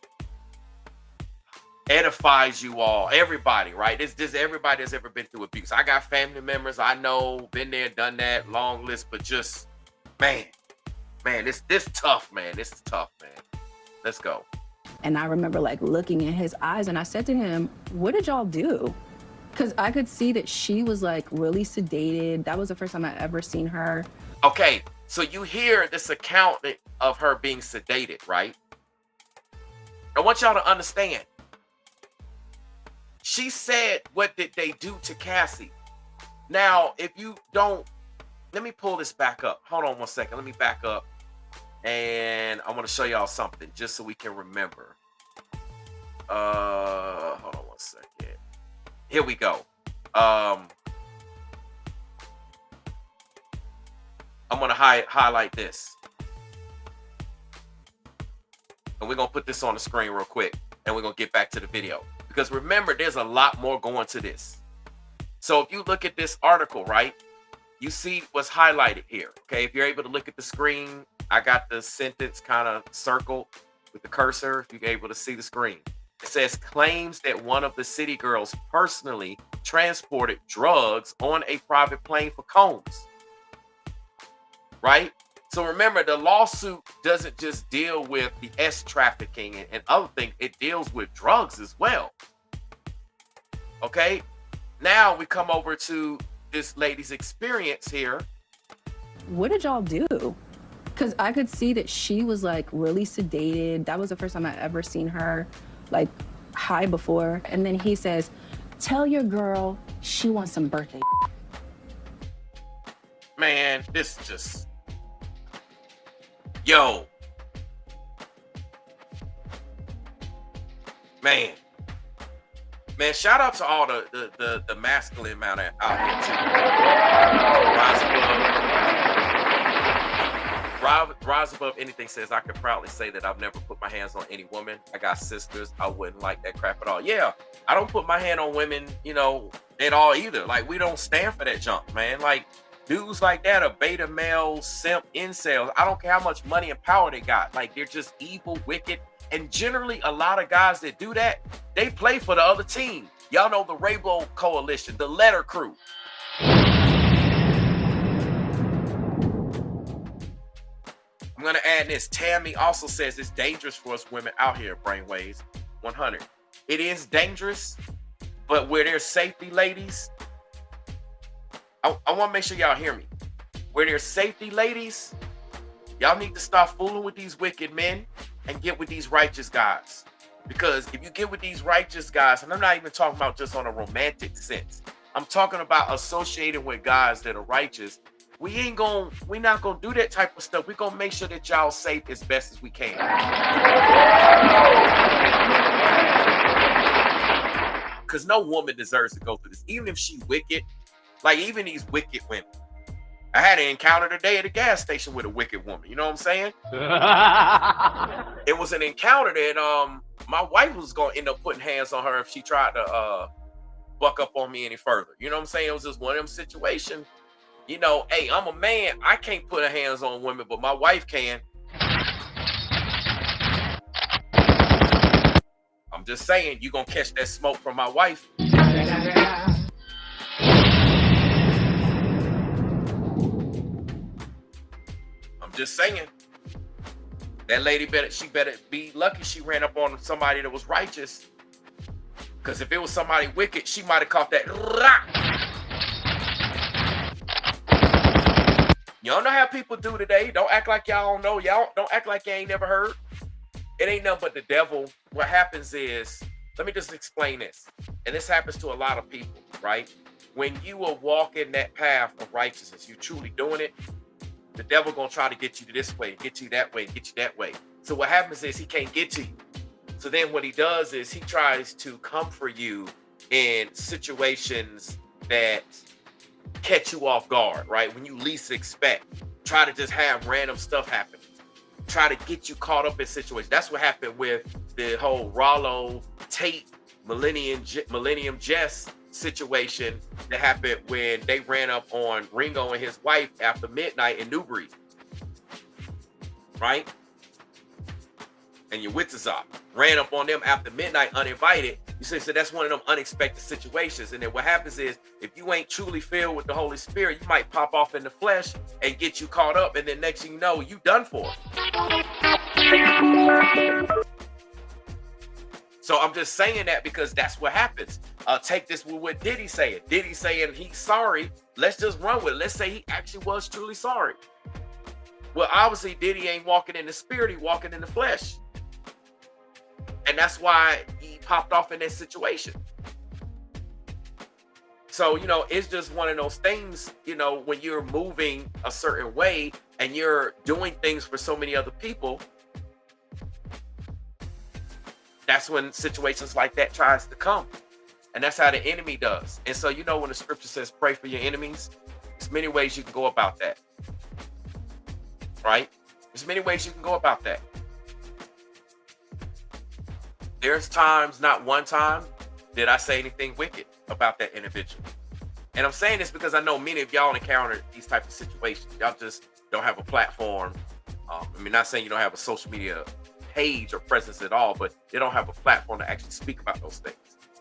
edifies you all, everybody, right? This everybody that's ever been through abuse. I got family members, I know, been there, done that, long list, but just man, this tough, man. This is tough, man. Let's go.
And I remember like looking in his eyes and I said to him, what did y'all do? Because I could see that she was like really sedated. That was the first time I ever seen her.
Okay, so you hear this account of her being sedated, right? I want y'all to understand. She said, what did they do to Cassie? Now, if you don't, let me pull this back up. Hold on one second. Let me back up. And I want to show y'all something just so we can remember. Hold on one second. Here we go. I'm going to highlight this. And we're going to put this on the screen real quick. And we're going to get back to the video. Because remember, there's a lot more going to this. So if you look at this article, right, you see what's highlighted here. Okay, if you're able to look at the screen, I got the sentence kind of circled with the cursor. If you're able to see the screen, it says claims that one of the city girls personally transported drugs on a private plane for Combs. Right? So remember, the lawsuit doesn't just deal with the S trafficking and other things. It deals with drugs as well. Okay? Now we come over to this lady's experience here.
What did y'all do? Because I could see that she was like really sedated. That was the first time I ever seen her like high before. And then he says, tell your girl she wants some birthday.
Man, this just... Yo. Man, shout out to all the masculine man out here too. Rise above anything says, I can proudly say that I've never put my hands on any woman. I got sisters. I wouldn't like that crap at all. Yeah, I don't put my hand on women, at all either. Like, we don't stand for that junk, man. Like, dudes like that are beta males, simp, incels. I don't care how much money and power they got. Like, they're just evil, wicked. And generally, a lot of guys that do that, they play for the other team. Y'all know the Rainbow Coalition, the Letter Crew. I'm going to add this. Tammy also says it's dangerous for us women out here, Brainwaves 100. It is dangerous, but where there's safety, ladies, I want to make sure y'all hear me. Where there's safety, ladies, y'all need to stop fooling with these wicked men and get with these righteous guys. Because if you get with these righteous guys, and I'm not even talking about just on a romantic sense, I'm talking about associating with guys that are righteous. we're not gonna do that type of stuff. We're gonna make sure that y'all safe as best as we can. Because no woman deserves to go through this, even if she wicked. Like, even these wicked women. I had an encounter today at a gas station with a wicked woman. You know what I'm saying? It was an encounter that my wife was gonna end up putting hands on her if she tried to buck up on me any further. You know what I'm saying? It was just one of them situations. You know, hey, I'm a man. I can't put hands on women, but my wife can. I'm just saying, you gonna catch that smoke from my wife. I'm just saying. That lady better be lucky she ran up on somebody that was righteous. Because if it was somebody wicked, she might have caught that. Y'all know how people do today. Don't act like y'all don't know. Y'all don't act like you ain't never heard. It ain't nothing but the devil. What happens is, let me just explain this. And this happens to a lot of people, right? When you are walking that path of righteousness, you truly doing it, the devil gonna try to get you this way, get you that way, get you that way. So what happens is he can't get to you. So then what he does is he tries to come for you in situations that catch you off guard, right? When you least expect. Try to just have random stuff happen. Try to get you caught up in situations. That's what happened with the whole Rollo Tate Millennium Jess situation that happened when they ran up on Ringo and his wife after midnight in Newbury, right? And your wits is off. Ran up on them after midnight uninvited. You say, so that's one of them unexpected situations. And then what happens is, if you ain't truly filled with the Holy Spirit, you might pop off in the flesh and get you caught up. And then next thing you know, you done for. So I'm just saying that because that's what happens. Take this with what Diddy saying. Diddy saying he's sorry. Let's just run with it. Let's say he actually was truly sorry. Well, obviously Diddy ain't walking in the spirit. He walking in the flesh. And that's why he popped off in that situation. So, you know, it's just one of those things, you know, when you're moving a certain way and you're doing things for so many other people, that's when situations like that tries to come. And that's how the enemy does. And so, you know, when the scripture says pray for your enemies, there's many ways you can go about that. Right? There's many ways you can go about that. There's times, not one time, did I say anything wicked about that individual. And I'm saying this because I know many of y'all encountered these types of situations. Y'all just don't have a platform. I mean, not saying you don't have a social media page or presence at all, but you don't have a platform to actually speak about those things.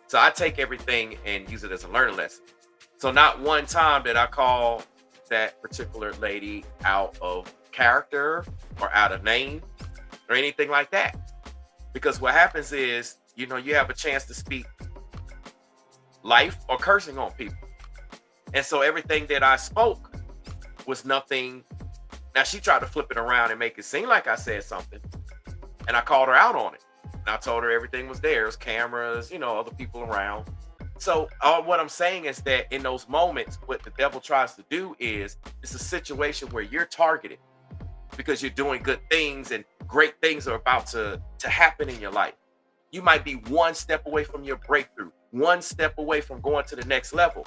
So I take everything and use it as a learning lesson. So not one time did I call that particular lady out of character or out of name or anything like that. Because what happens is, you know, you have a chance to speak life or cursing on people. And so everything that I spoke was nothing. Now she tried to flip it around and make it seem like I said something. And I called her out on it. And I told her everything was there. There's cameras, you know, other people around. So what I'm saying is that in those moments, what the devil tries to do is, it's a situation where you're targeted because you're doing good things and great things are about to happen in your life. You might be one step away from your breakthrough, one step away from going to the next level.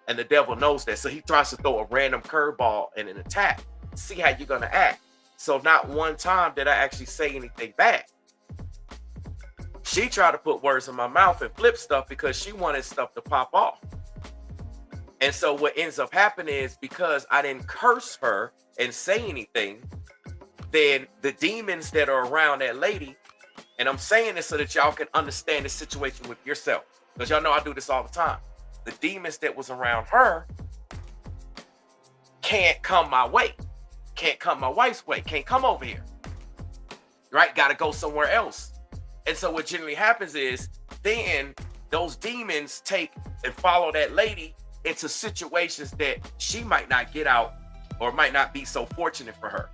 And the devil knows that. So he tries to throw a random curveball and an attack, see how you're going to act. So not one time did I actually say anything bad. She tried to put words in my mouth and flip stuff because she wanted stuff to pop off. And so what ends up happening is, because I didn't curse her and say anything, then the demons that are around that lady, and I'm saying this so that y'all can understand the situation with yourself, because y'all know I do this all the time. The demons that was around her can't come my way, can't come my wife's way, can't come over here, right? Got to go somewhere else. And so what generally happens is, then those demons take and follow that lady into situations that she might not get out or might not be so fortunate for her.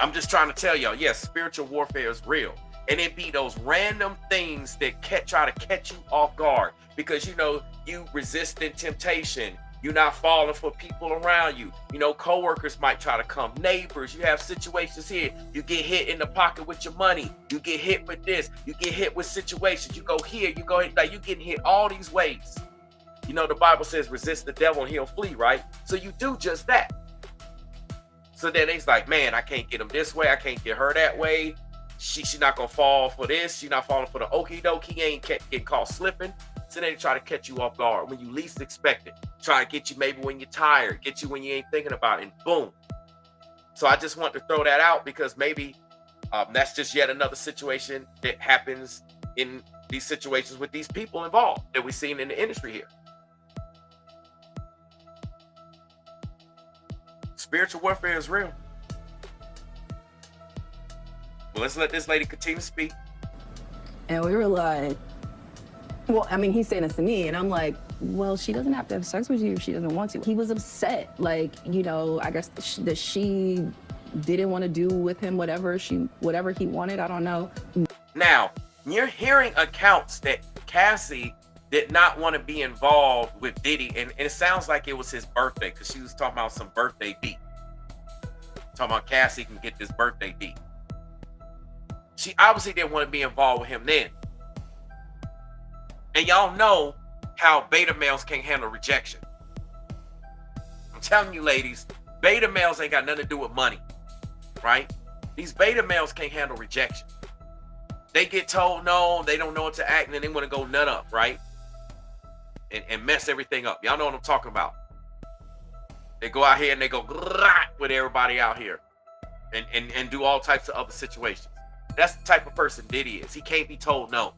I'm just trying to tell y'all, yes, spiritual warfare is real. And it be those random things that try to catch you off guard, because, you know, you resisting temptation, You're not falling for people around you. You know, coworkers might try to come, neighbors. You have situations here. You get hit in the pocket with your money. You get hit with this. You get hit with situations. You go here. You go like you getting hit all these ways. You know, the Bible says resist the devil and he'll flee, right? So you do just that. So then it's like, man, I can't get him this way. I can't get her that way. She's not gonna fall for this. She's not falling for the okie doke. He ain't getting caught slipping. So they try to catch you off guard when you least expect it. Try to get you maybe when you're tired, get you when you ain't thinking about it, and boom. So I just want to throw that out because maybe that's just yet another situation that happens in these situations with these people involved that we've seen in the industry here. Spiritual warfare is real. Well, let's let this lady continue to speak.
And we were like, well, I mean, he's saying this to me, and I'm like, well, she doesn't have to have sex with you if she doesn't want to. He was upset, like, you know, I guess that she didn't want to do with him whatever he wanted. I don't know.
Now, you're hearing accounts that Cassie did not want to be involved with Diddy, and it sounds like it was his birthday because she was talking about some birthday beat. Talking about Cassie can get this birthday beat. She obviously didn't want to be involved with him then. And y'all know how beta males can't handle rejection. I'm telling you, ladies, beta males ain't got nothing to do with money, right? These beta males can't handle rejection. They get told no, they don't know what to act, and then they want to go nut up, right? And mess everything up. Y'all know what I'm talking about. They go out here and they go with everybody out here and do all types of other situations. That's the type of person Diddy is. He can't be told no.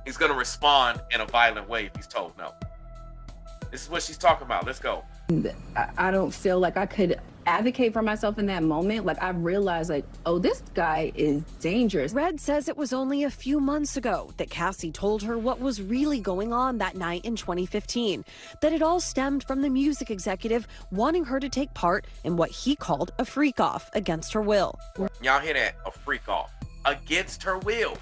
He's going to respond in a violent way if he's told no. This is what she's talking about. Let's go.
I don't feel like I could advocate for myself in that moment. Like, I realized, like, oh, this guy is dangerous.
Red says it was only a few months ago that Cassie told her what was really going on that night in 2015, that it all stemmed from the music executive wanting her to take part in what he called a freak-off against her will.
Y'all hear that? A freak-off. Against her will.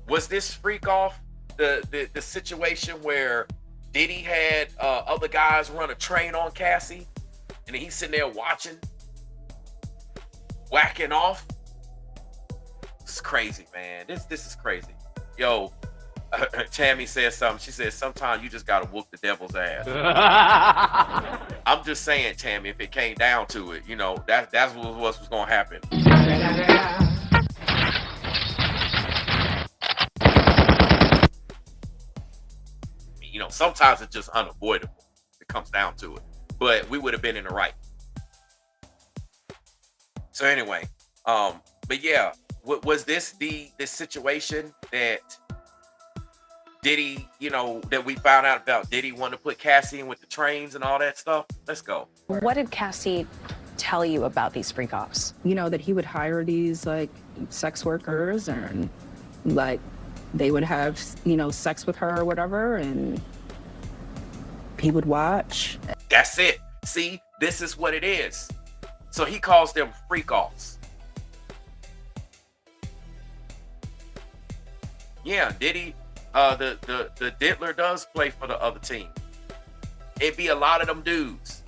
Was this freak-off the situation where Diddy had other guys run a train on Cassie, and then he's sitting there watching, whacking off? It's crazy, man. This is crazy. Yo, Tammy says something. She says, sometimes you just gotta whoop the devil's ass. I'm just saying, Tammy, if it came down to it, you know, that's what was gonna happen. You know, sometimes it's just unavoidable. It comes down to it. But we would have been in the right. So anyway, but yeah, was this the situation that Diddy, you know, that we found out about? Diddy wanted to put Cassie in with the trains and all that stuff? Let's go.
What did Cassie tell you about these freak-offs?
You know, that he would hire these, like, sex workers, and, like, they would have, you know, sex with her or whatever, and he would watch.
That's it. See, this is what it is. So he calls them freak-offs. Yeah, Diddy, the Diddler does play for the other team. It'd be a lot of them dudes.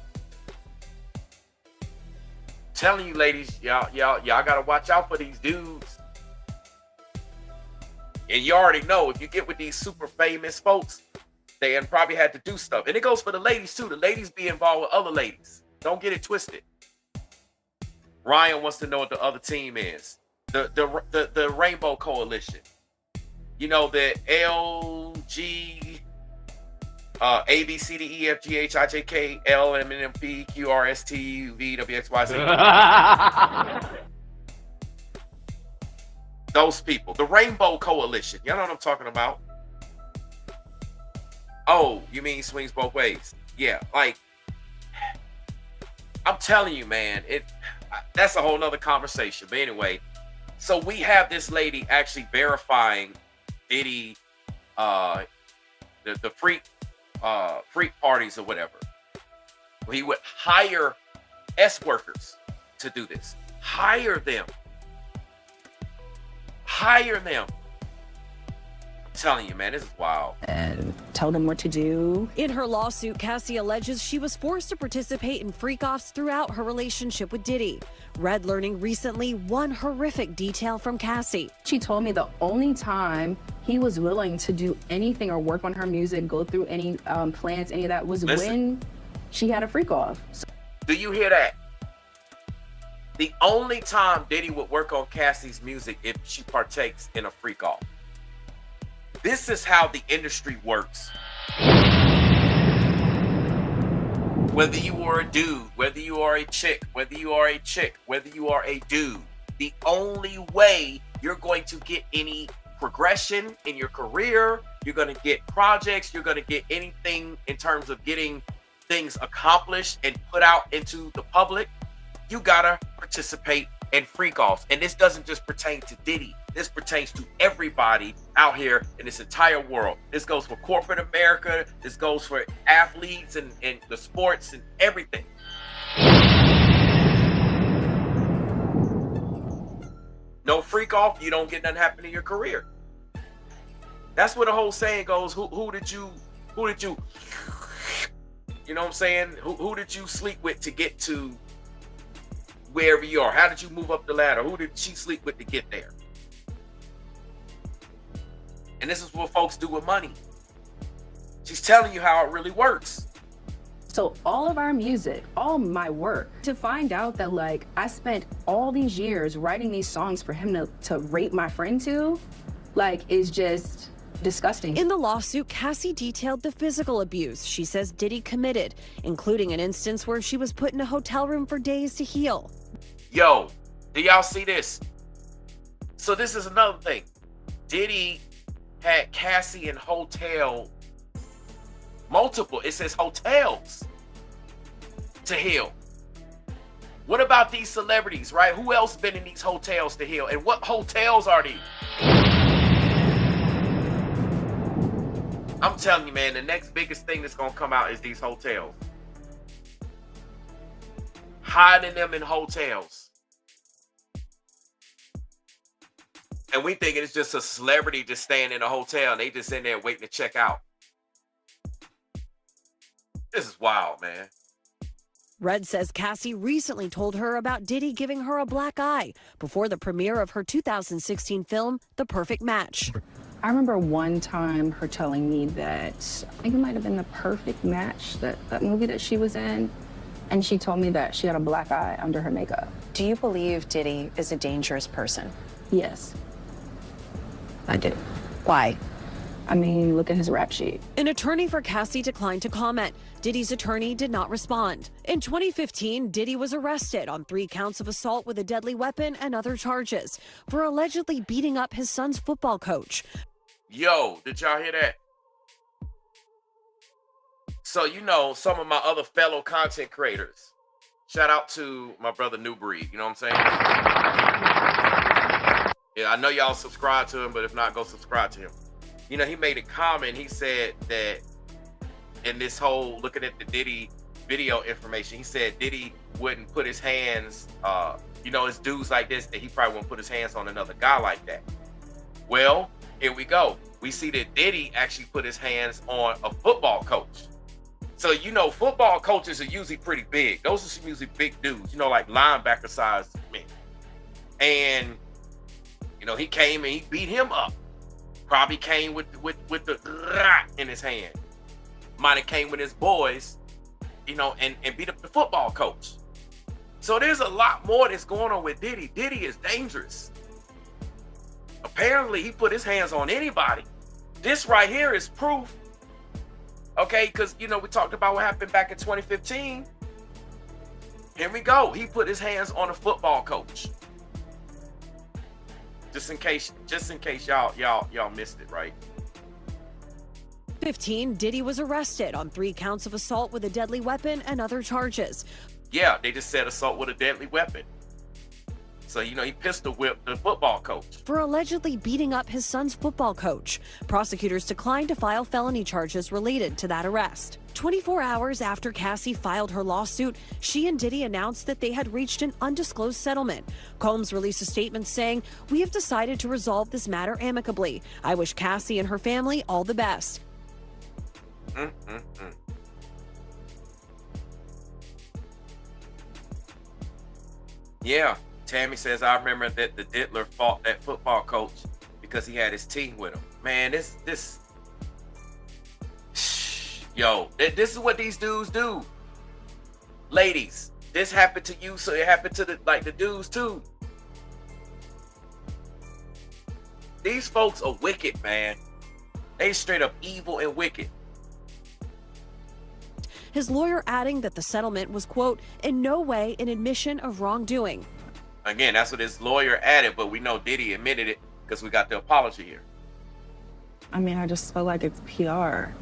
Telling you, ladies, y'all gotta watch out for these dudes. And you already know, if you get with these super famous folks, they probably had to do stuff. And it goes for the ladies too. The ladies be involved with other ladies. Don't get it twisted. Ryan wants to know what the other team is. The Rainbow Coalition. You know, the LG, A, B, C, D, E, F, G, H, I, J, K, L, M, N, M, P, Q, R, S, T, U, V, W, X, Y, Z. Those people, the Rainbow Coalition. Y'all know what I'm talking about. Oh, you mean swings both ways? Yeah, like, I'm telling you, man, that's a whole nother conversation. But anyway, so we have this lady actually verifying Diddy, the freak parties or whatever. He would hire workers to do this. Hire them. I'm telling you, man, this is wild.
And tell them what to do.
In her lawsuit, Cassie alleges she was forced to participate in freak-offs throughout her relationship with Diddy. Red learning recently one horrific detail from Cassie.
She told me the only time he was willing to do anything or work on her music, go through any plans, any of that was when she had a freak off.
Do you hear that? The only time Diddy would work on Cassie's music if she partakes in a freak off. This is how the industry works. Whether you are a dude, whether you are a chick, whether you are a chick, whether you are a dude, the only way you're going to get any progression in your career, you're going to get projects, you're going to get anything in terms of getting things accomplished and put out into the public, you gotta participate in freak offs. And this doesn't just pertain to Diddy. This pertains to everybody out here in this entire world. This goes for corporate America. This goes for athletes and the sports and everything. No freak off, you don't get nothing happen in your career. That's what the whole saying goes. Who did you, you know what I'm saying? Who did you sleep with to get to wherever you are? How did you move up the ladder? Who did she sleep with to get there? And this is what folks do with money. She's telling you how it really works.
So all of our music, all my work, to find out that like I spent all these years writing these songs for him to rape my friend to, like, is just disgusting.
In the lawsuit, Cassie detailed the physical abuse she says Diddy committed, including an instance where she was put in a hotel room for days to heal.
Yo, do y'all see this? So this is another thing. Diddy had Cassie in multiple, it says hotels, to heal. What about these celebrities, right? Who else been in these hotels to heal? And what hotels are these? I'm telling you, man, the next biggest thing that's gonna come out is these hotels. Hiding them in hotels. And we thinking it's just a celebrity just staying in a hotel and they just in there waiting to check out. This is wild, man.
Red says Cassie recently told her about Diddy giving her a black eye before the premiere of her 2016 film, The Perfect Match.
I remember one time her telling me that, I think it might have been The Perfect Match, that movie that she was in, and she told me that she had a black eye under her makeup.
Do you believe Diddy is a dangerous person?
Yes, I do.
Why?
I mean, look at his rap sheet.
An attorney for Cassie declined to comment. Diddy's attorney did not respond. In 2015, Diddy was arrested on 3 counts of assault with a deadly weapon and other charges for allegedly beating up his son's football coach.
Yo, did y'all hear that? So, you know, some of my other fellow content creators, shout out to my brother New Breed, you know what I'm saying? Yeah, I know y'all subscribe to him, but if not, go subscribe to him. You know, he made a comment. He said that in this whole looking at the Diddy video information, he said Diddy wouldn't put his hands, you know, it's dudes like this that he probably wouldn't put his hands on another guy like that. Well, here we go. We see that Diddy actually put his hands on a football coach. So, you know, football coaches are usually pretty big. Those are some usually big dudes, you know, like linebacker size men. And, you know, he came and he beat him up. Probably came with the in his hand. Might have came with his boys, you know, and beat up the football coach. So there's a lot more that's going on with Diddy. Diddy is dangerous. Apparently, he put his hands on anybody. This right here is proof. Okay, because, you know, we talked about what happened back in 2015. Here we go. He put his hands on a football coach. Just in case y'all missed it, right?
15, Diddy was arrested on 3 counts of assault with a deadly weapon and other charges.
Yeah, they just said assault with a deadly weapon. So, you know, he pistol whipped the football coach.
For allegedly beating up his son's football coach. Prosecutors declined to file felony charges related to that arrest. 24 hours after Cassie filed her lawsuit, she and Diddy announced that they had reached an undisclosed settlement. Combs released a statement saying, "We have decided to resolve this matter amicably. I wish Cassie and her family all the best."
Yeah, Tammy says, I remember that the Diddler fought that football coach because he had his team with him. Man, this is what these dudes do. Ladies, this happened to you, so it happened to the dudes too. These folks are wicked, man. They straight up evil and wicked.
His lawyer adding that the settlement was, quote, "in no way an admission of wrongdoing."
Again, that's what his lawyer added, but we know Diddy admitted it because we got the apology here.
I mean, I just feel like it's PR.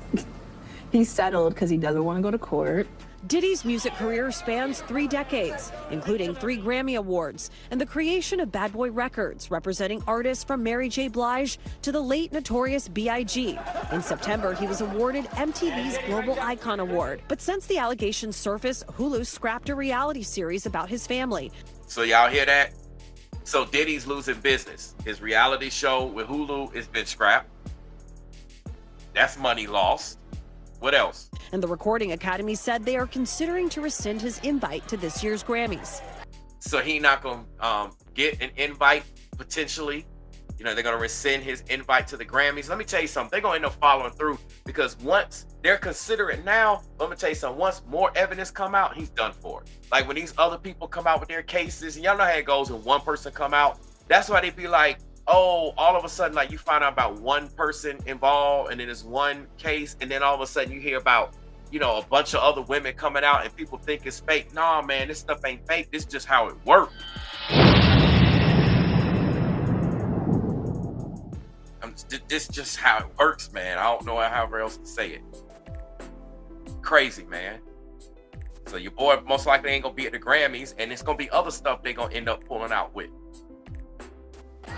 He's settled because he doesn't want to go to court.
Diddy's music career spans 3 decades, including 3 Grammy Awards and the creation of Bad Boy Records, representing artists from Mary J. Blige to the late Notorious B.I.G. In September, he was awarded MTV's Global Icon Award. But since the allegations surfaced, Hulu scrapped a reality series about his family.
So y'all hear that? So Diddy's losing business. His reality show with Hulu has been scrapped. That's money lost. What else?
And the Recording Academy said they are considering to rescind his invite to this year's Grammys.
So he not going to get an invite potentially. You know, they're going to rescind his invite to the Grammys. Let me tell you something. They're going to end up following through because once they're considering now, let me tell you something. Once more evidence come out, he's done for it. Like when these other people come out with their cases, and y'all know how it goes when one person come out. That's why they be like, oh, all of a sudden, like you find out about one person involved and then there's one case. And then all of a sudden you hear about, you know, a bunch of other women coming out and people think it's fake. Nah, man, this stuff ain't fake. This is just how it works. This just how it works, man. I don't know however else to say it. Crazy, man. So your boy most likely ain't gonna be at the Grammys, and it's gonna be other stuff they're gonna end up pulling out with.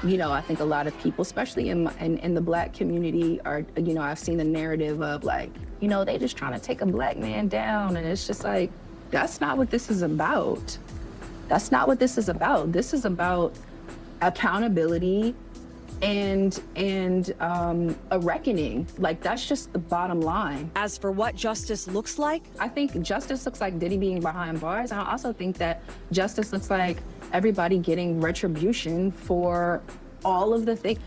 You know, I think a lot of people, especially in the Black community, are, you know, I've seen the narrative of like, you know, they just trying to take a Black man down. And it's just like, that's not what this is about. That's not what this is about. This is about accountability and a reckoning. Like, that's just the bottom line.
As for what justice looks like,
I think justice looks like Diddy being behind bars. And I also think that justice looks like everybody getting retribution for all of the things,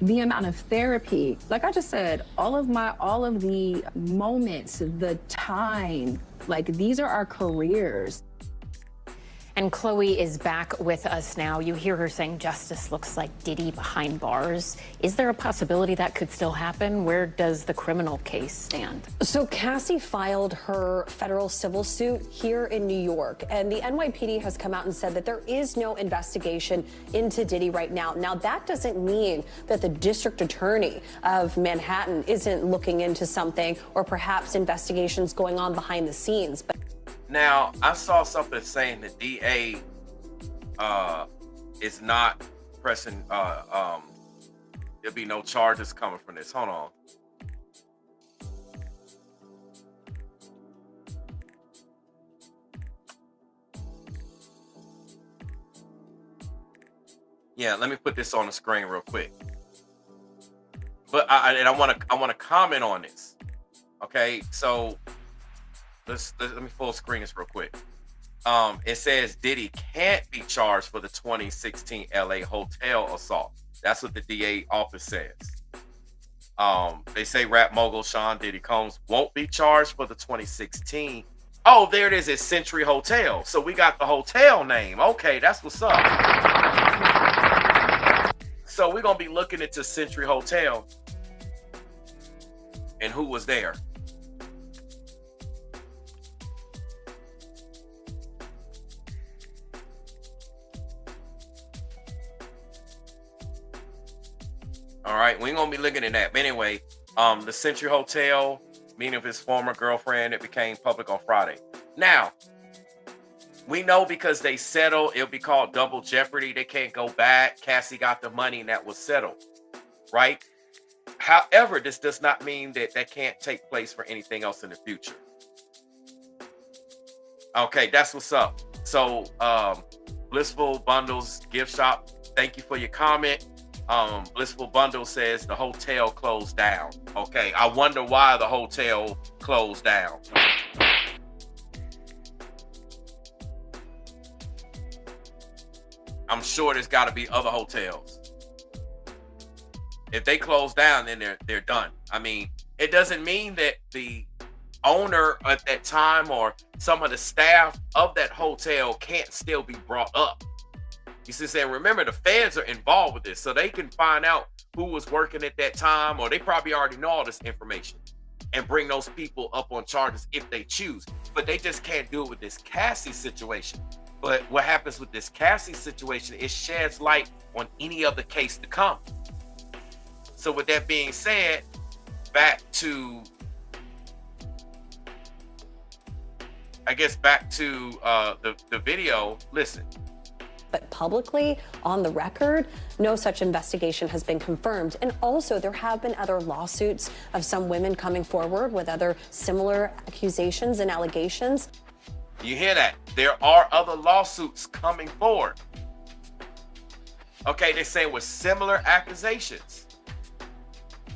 the amount of therapy. Like I just said, all of the moments, the time, like these are our careers.
And Chloe is back with us now. You hear her saying justice looks like Diddy behind bars. Is there a possibility that could still happen? Where does the criminal case stand?
So Cassie filed her federal civil suit here in New York, and the NYPD has come out and said that there is no investigation into Diddy right now. Now, that doesn't mean that the district attorney of Manhattan isn't looking into something, or perhaps investigations going on behind the scenes. But
now, I saw something saying the DA is not pressing, there'll be no charges coming from this. Hold on. Yeah, let me put this on the screen real quick. But I want to comment on this. Okay, so let me full screen this real quick. It says Diddy can't be charged for the 2016 LA hotel assault. That's what the DA office says. They say rap mogul Sean Diddy Combs won't be charged for the 2016. Oh, there it is. It's Century Hotel. So we got the hotel name. Okay, that's what's up. So we're going to be looking into Century Hotel and who was there. All right, we ain't gonna be looking at that. But anyway, the Century Hotel, meeting of his former girlfriend, it became public on Friday. Now, we know because they settled, it'll be called double jeopardy. They can't go back. Cassie got the money and that was settled, right? However, this does not mean that that can't take place for anything else in the future. Okay, that's what's up. So, Blissful Bundles gift shop, thank you for your comment. Blissful Bundle says the hotel closed down. Okay, I wonder why the hotel closed down. I'm sure there's got to be other hotels. If they close down, then they're done. I mean, it doesn't mean that the owner at that time or some of the staff of that hotel can't still be brought up. You see, saying, remember, the feds are involved with this, so they can find out who was working at that time, or they probably already know all this information and bring those people up on charges if they choose. But they just can't do it with this Cassie situation. But what happens with this Cassie situation, it sheds light on any other case to come. So with that being said, back to the video. Listen.
But publicly, on the record, no such investigation has been confirmed. And also, there have been other lawsuits of some women coming forward with other similar accusations and allegations.
You hear that? There are other lawsuits coming forward. Okay, they say with similar accusations.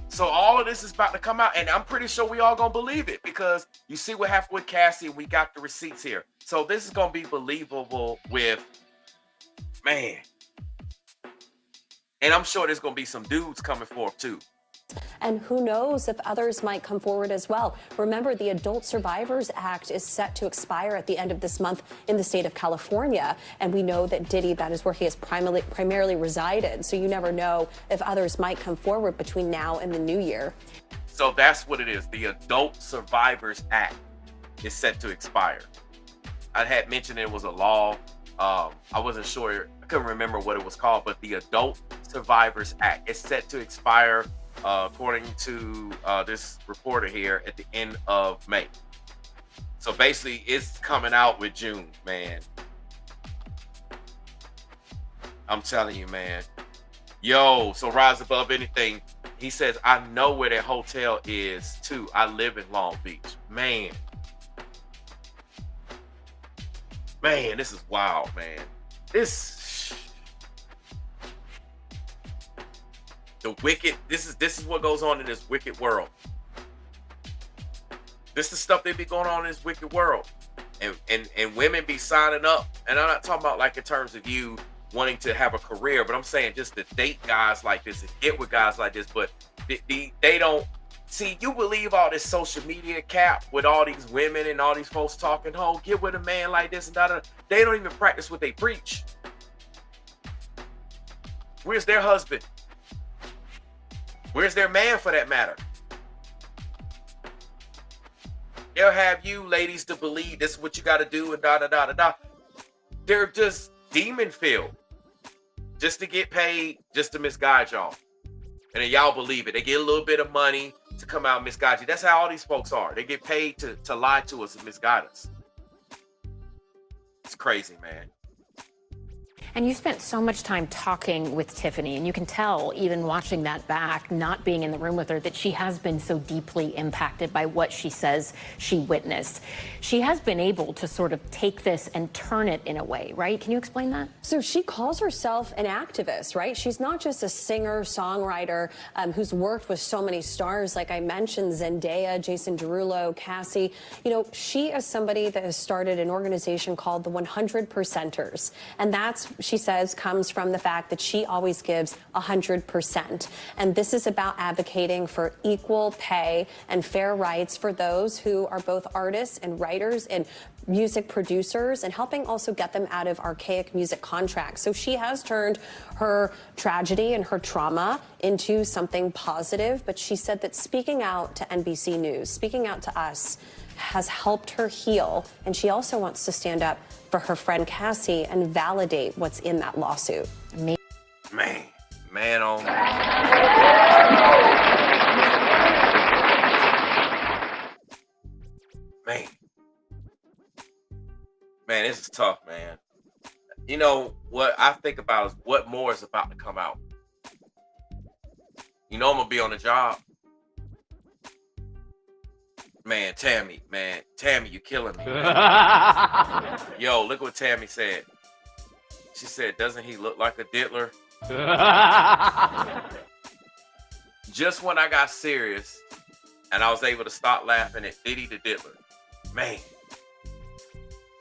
So all of this is about to come out, and I'm pretty sure we all gonna believe it, because you see what happened with Cassie. We got the receipts here. So this is gonna be believable with, man. And I'm sure there's gonna be some dudes coming forth too.
And who knows if others might come forward as well. Remember, the Adult Survivors Act is set to expire at the end of this month in the state of California. And we know that Diddy, that is where he has primarily resided. So you never know if others might come forward between now and the new year.
So that's what it is. The Adult Survivors Act is set to expire. I had mentioned it was a law. I wasn't sure. I couldn't remember what it was called, but the Adult Survivors Act is set to expire, according to this reporter here, at the end of May. So basically, it's coming out with June, man. I'm telling you, man. Yo, so Rise Above Anything, he says, I know where that hotel is too. I live in Long Beach. Man, this is wild, man. The wicked, this is what goes on in this wicked world. This is stuff that be going on in this wicked world. And women be signing up. And I'm not talking about like in terms of you wanting to have a career, but I'm saying just to date guys like this and get with guys like this. But they don't see, you believe all this social media cap with all these women and all these folks talking, oh, get with a man like this and that. They don't even practice what they preach. Where's their husband? Where's their man, for that matter? They'll have you ladies to believe this is what you got to do and da-da-da-da-da. They're just demon-filled just to get paid, just to misguide y'all. And then y'all believe it. They get a little bit of money to come out and misguide you. That's how all these folks are. They get paid to lie to us and misguide us. It's crazy, man.
And you spent so much time talking with Tiffany, and you can tell, even watching that back, not being in the room with her, that she has been so deeply impacted by what she says she witnessed. She has been able to sort of take this and turn it in a way, right? Can you explain that?
So she calls herself an activist, right? She's not just a singer, songwriter who's worked with so many stars, like I mentioned, Zendaya, Jason Derulo, Cassie. You know, she is somebody that has started an organization called the 100%ers. And that's, she says, comes from the fact that she always gives 100%. And this is about advocating for equal pay and fair rights for those who are both artists and writers and music producers, and helping also get them out of archaic music contracts. So she has turned her tragedy and her trauma into something positive, but she said that speaking out to NBC News, speaking out to us, has helped her heal. And she also wants to stand up for her friend Cassie and validate what's in that lawsuit.
Man, oh man, this is tough, man. You know what I think about is what more is about to come out. You know I'm gonna be on the job. Man, Tammy, you killing me, man. Yo, look what Tammy said. She said, doesn't he look like a diddler? Just when I got serious and I was able to stop laughing at Diddy the Diddler. Man.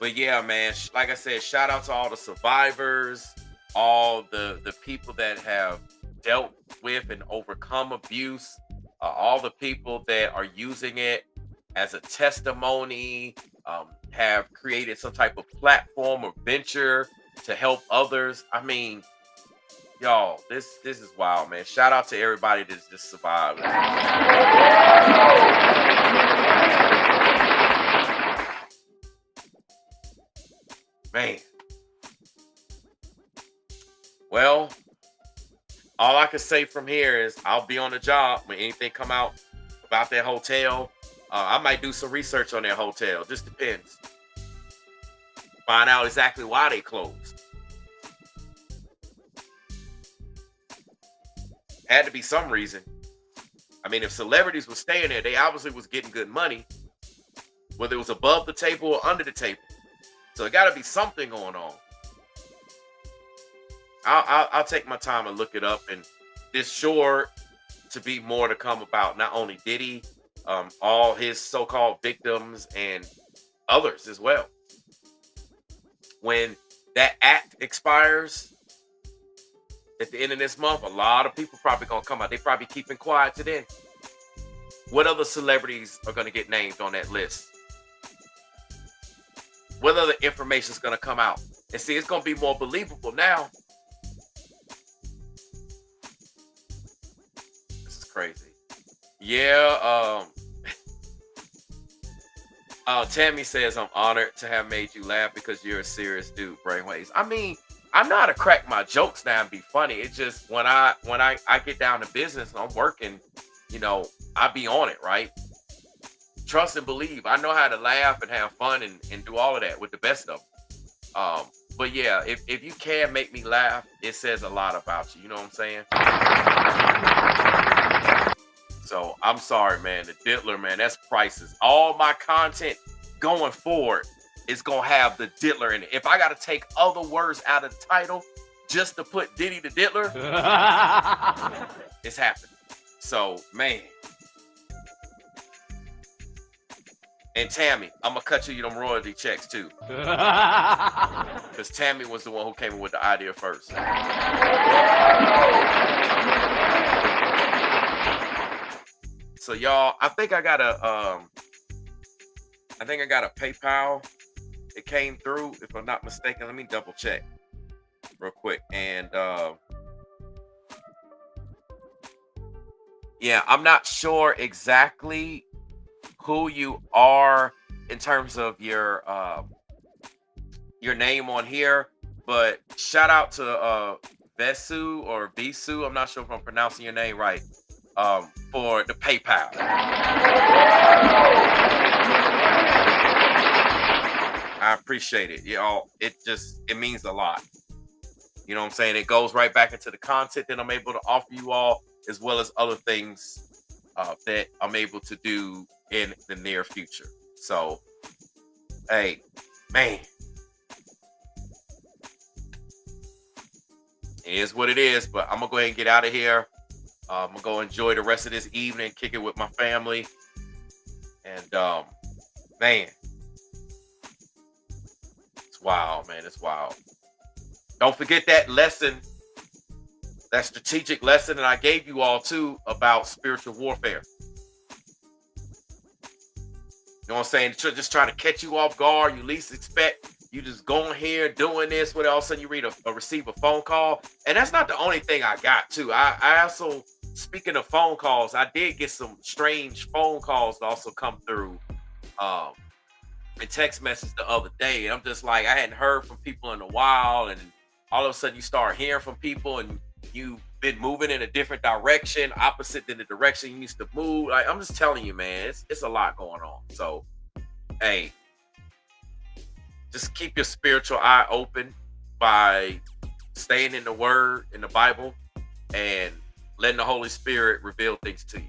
But yeah, man, like I said, shout out to all the survivors, all the people that have dealt with and overcome abuse, all the people that are using it as a testimony, have created some type of platform or venture to help others. I mean, y'all, this is wild, man. Shout out to everybody that's just survived. Man. Well, all I can say from here is I'll be on the job when anything come out about that hotel. I might do some research on that hotel. Just depends. Find out exactly why they closed. Had to be some reason. I mean, if celebrities were staying there, they obviously was getting good money, whether it was above the table or under the table. So it got to be something going on. I'll take my time and look it up, and it's sure to be more to come about not only Diddy, all his so-called victims and others as well. When that act expires at the end of this month, a lot of people probably gonna come out. They probably keeping quiet to then. What other celebrities are gonna get named on that list? What other information is gonna come out? And see, it's gonna be more believable now. This is crazy. Yeah. Tammy says, I'm honored to have made you laugh because you're a serious dude, Brainwaves. I mean, I know how to crack my jokes now and be funny. It's just when I get down to business and I'm working, you know, I be on it, right? Trust and believe. I know how to laugh and have fun and do all of that with the best of them. But yeah, if you can make me laugh, it says a lot about you. You know what I'm saying? So I'm sorry, man. The Diddler, man, that's priceless. All my content going forward is gonna have the Diddler in it. If I gotta take other words out of the title just to put Diddy the Diddler, it's happening. So, man. And Tammy, I'm gonna cut you them royalty checks too. Because Tammy was the one who came up with the idea first. So y'all, I think I got a PayPal. It came through, if I'm not mistaken. Let me double check real quick. And yeah, I'm not sure exactly who you are in terms of your name on here, but shout out to Vesu or Visu. I'm not sure if I'm pronouncing your name right. For the PayPal. I appreciate it. Y'all, it means a lot. You know what I'm saying? It goes right back into the content that I'm able to offer you all, as well as other things that I'm able to do in the near future. So, hey, man. It is what it is, but I'm going to go ahead and get out of here. I'm going to go enjoy the rest of this evening, kick it with my family. And, man, it's wild, man. It's wild. Don't forget that lesson, that strategic lesson that I gave you all, too, about spiritual warfare. You know what I'm saying? Just trying to catch you off guard. You least expect. You just going here doing this, but all of a sudden you receive a phone call. And that's not the only thing I got, too. I also, speaking of phone calls, I did get some strange phone calls to also come through in text message the other day. And I'm just like, I hadn't heard from people in a while. And all of a sudden you start hearing from people and you've been moving in a different direction, opposite than the direction you used to move. Like, I'm just telling you, man, it's a lot going on. So, hey, just keep your spiritual eye open by staying in the Word, in the Bible, and letting the Holy Spirit reveal things to you.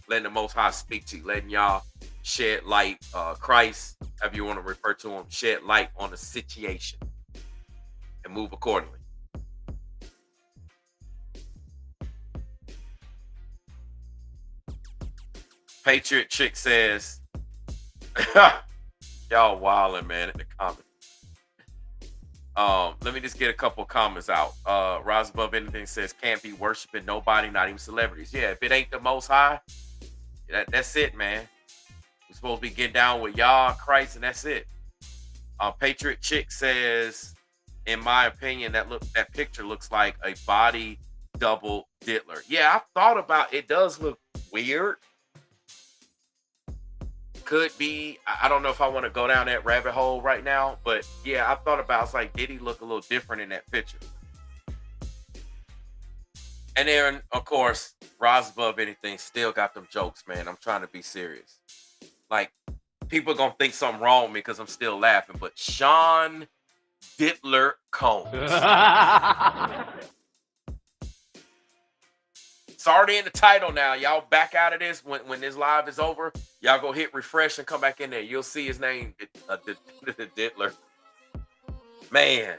Letting the Most High speak to you. Letting y'all shed light, Christ, however you want to refer to him, shed light on the situation and move accordingly. Patriot Chick says, y'all wildin', man, in the comments. Let me just get a couple of comments out. Rise Above Anything says, can't be worshiping nobody, not even celebrities. Yeah, if it ain't the Most High, that's it, man. We're supposed to be getting down with Yah, Christ, and that's it. Patriot Chick says, in my opinion, that picture looks like a body double Diddler. Yeah, I thought about it. Does look weird. Could be. I don't know if I want to go down that rabbit hole right now, but yeah, I thought about it's like, did he look a little different in that picture? And then, of course, Rise Above Anything still got them jokes, man. I'm trying to be serious. Like, people are going to think something wrong with me because I'm still laughing, but Sean Diddler Combs. It's already in the title now. Y'all back out of this when this live is over. Y'all go hit refresh and come back in there. You'll see his name, Diddler. Man.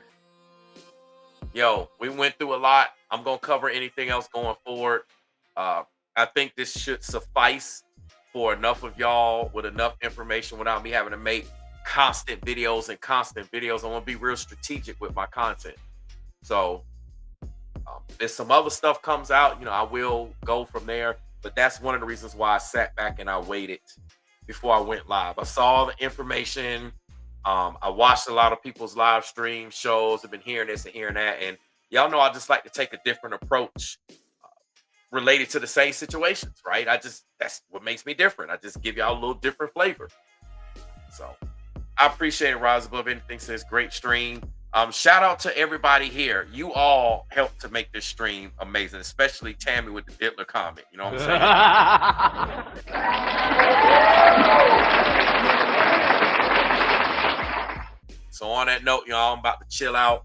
Yo, we went through a lot. I'm going to cover anything else going forward. I think this should suffice for enough of y'all with enough information without me having to make constant videos. I want to be real strategic with my content. So if some other stuff comes out, I will go from there. But that's one of the reasons why I sat back and I waited before I went live. I saw the information. I watched a lot of people's live stream shows. I've been hearing this and hearing that. And y'all know I just like to take a different approach related to the same situations, right? That's what makes me different. I just give y'all a little different flavor. So I appreciate it. Rise Above Anything says, great stream. Shout out to everybody here. You all helped to make this stream amazing, especially Tammy with the Diddler comment. You know what I'm saying? So on that note, y'all, I'm about to chill out.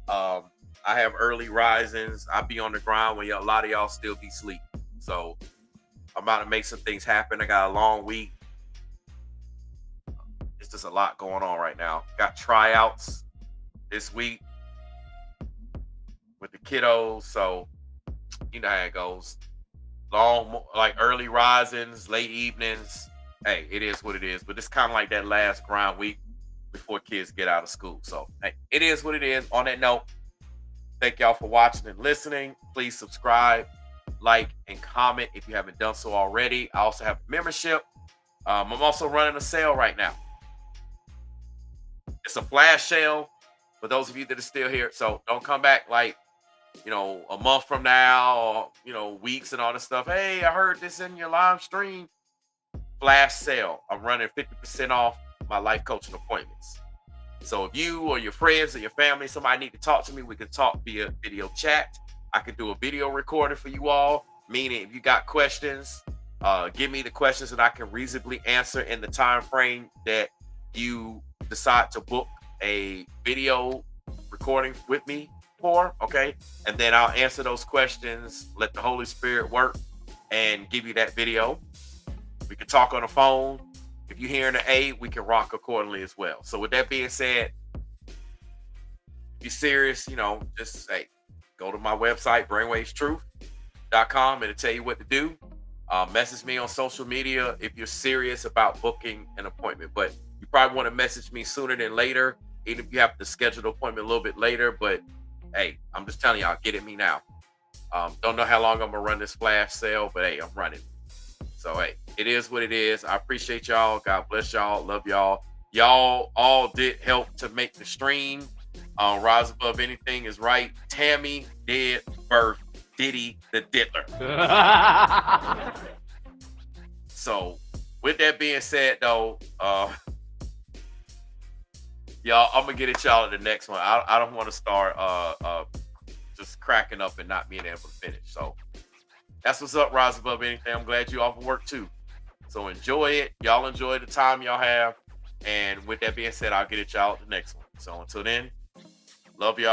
I have early risings. I be on the grind when a lot of y'all still be asleep. So I'm about to make some things happen. I got a long week. It's just a lot going on right now. Got tryouts this week with the kiddos. So you know how it goes. Long, like early risings, late evenings. Hey, it is what it is. But it's kind of like that last grind week before kids get out of school. So hey, it is what it is. On that note, thank y'all for watching and listening. Please subscribe, like, and comment if you haven't done so already. I also have a membership. I'm also running a sale right now. It's a flash sale for those of you that are still here. So don't come back like, a month from now or, weeks and all this stuff. Hey, I heard this in your live stream. Flash sale. I'm running 50% off my life coaching appointments. So if you or your friends or your family, somebody need to talk to me, we can talk via video chat. I can do a video recording for you all, meaning if you got questions, give me the questions and I can reasonably answer in the time frame that you decide to book a video recording with me for, okay? And then I'll answer those questions, let the Holy Spirit work, and give you that video. We can talk on the phone. If you're hearing an A, we can rock accordingly as well. So with that being said, if you're serious, just say, go to my website, brainwavestruth.com, and it'll tell you what to do. Message me on social media if you're serious about booking an appointment. But you probably want to message me sooner than later, even if you have to schedule the appointment a little bit later. But hey, I'm just telling y'all, get at me now. Don't know how long I'm going to run this flash sale, but hey, I'm running. So, hey, it is what it is. I appreciate y'all. God bless y'all. Love y'all. Y'all all did help to make the stream. Rise Above Anything is right. Tammy did birth Diddy the Diddler. So, with that being said, though, y'all, I'm going to get at y'all at the next one. I don't want to start just cracking up and not being able to finish. So, that's what's up, Rise Above Anything. I'm glad you off of work too. So enjoy it. Y'all enjoy the time y'all have. And with that being said, I'll get at y'all at the next one. So until then, love y'all.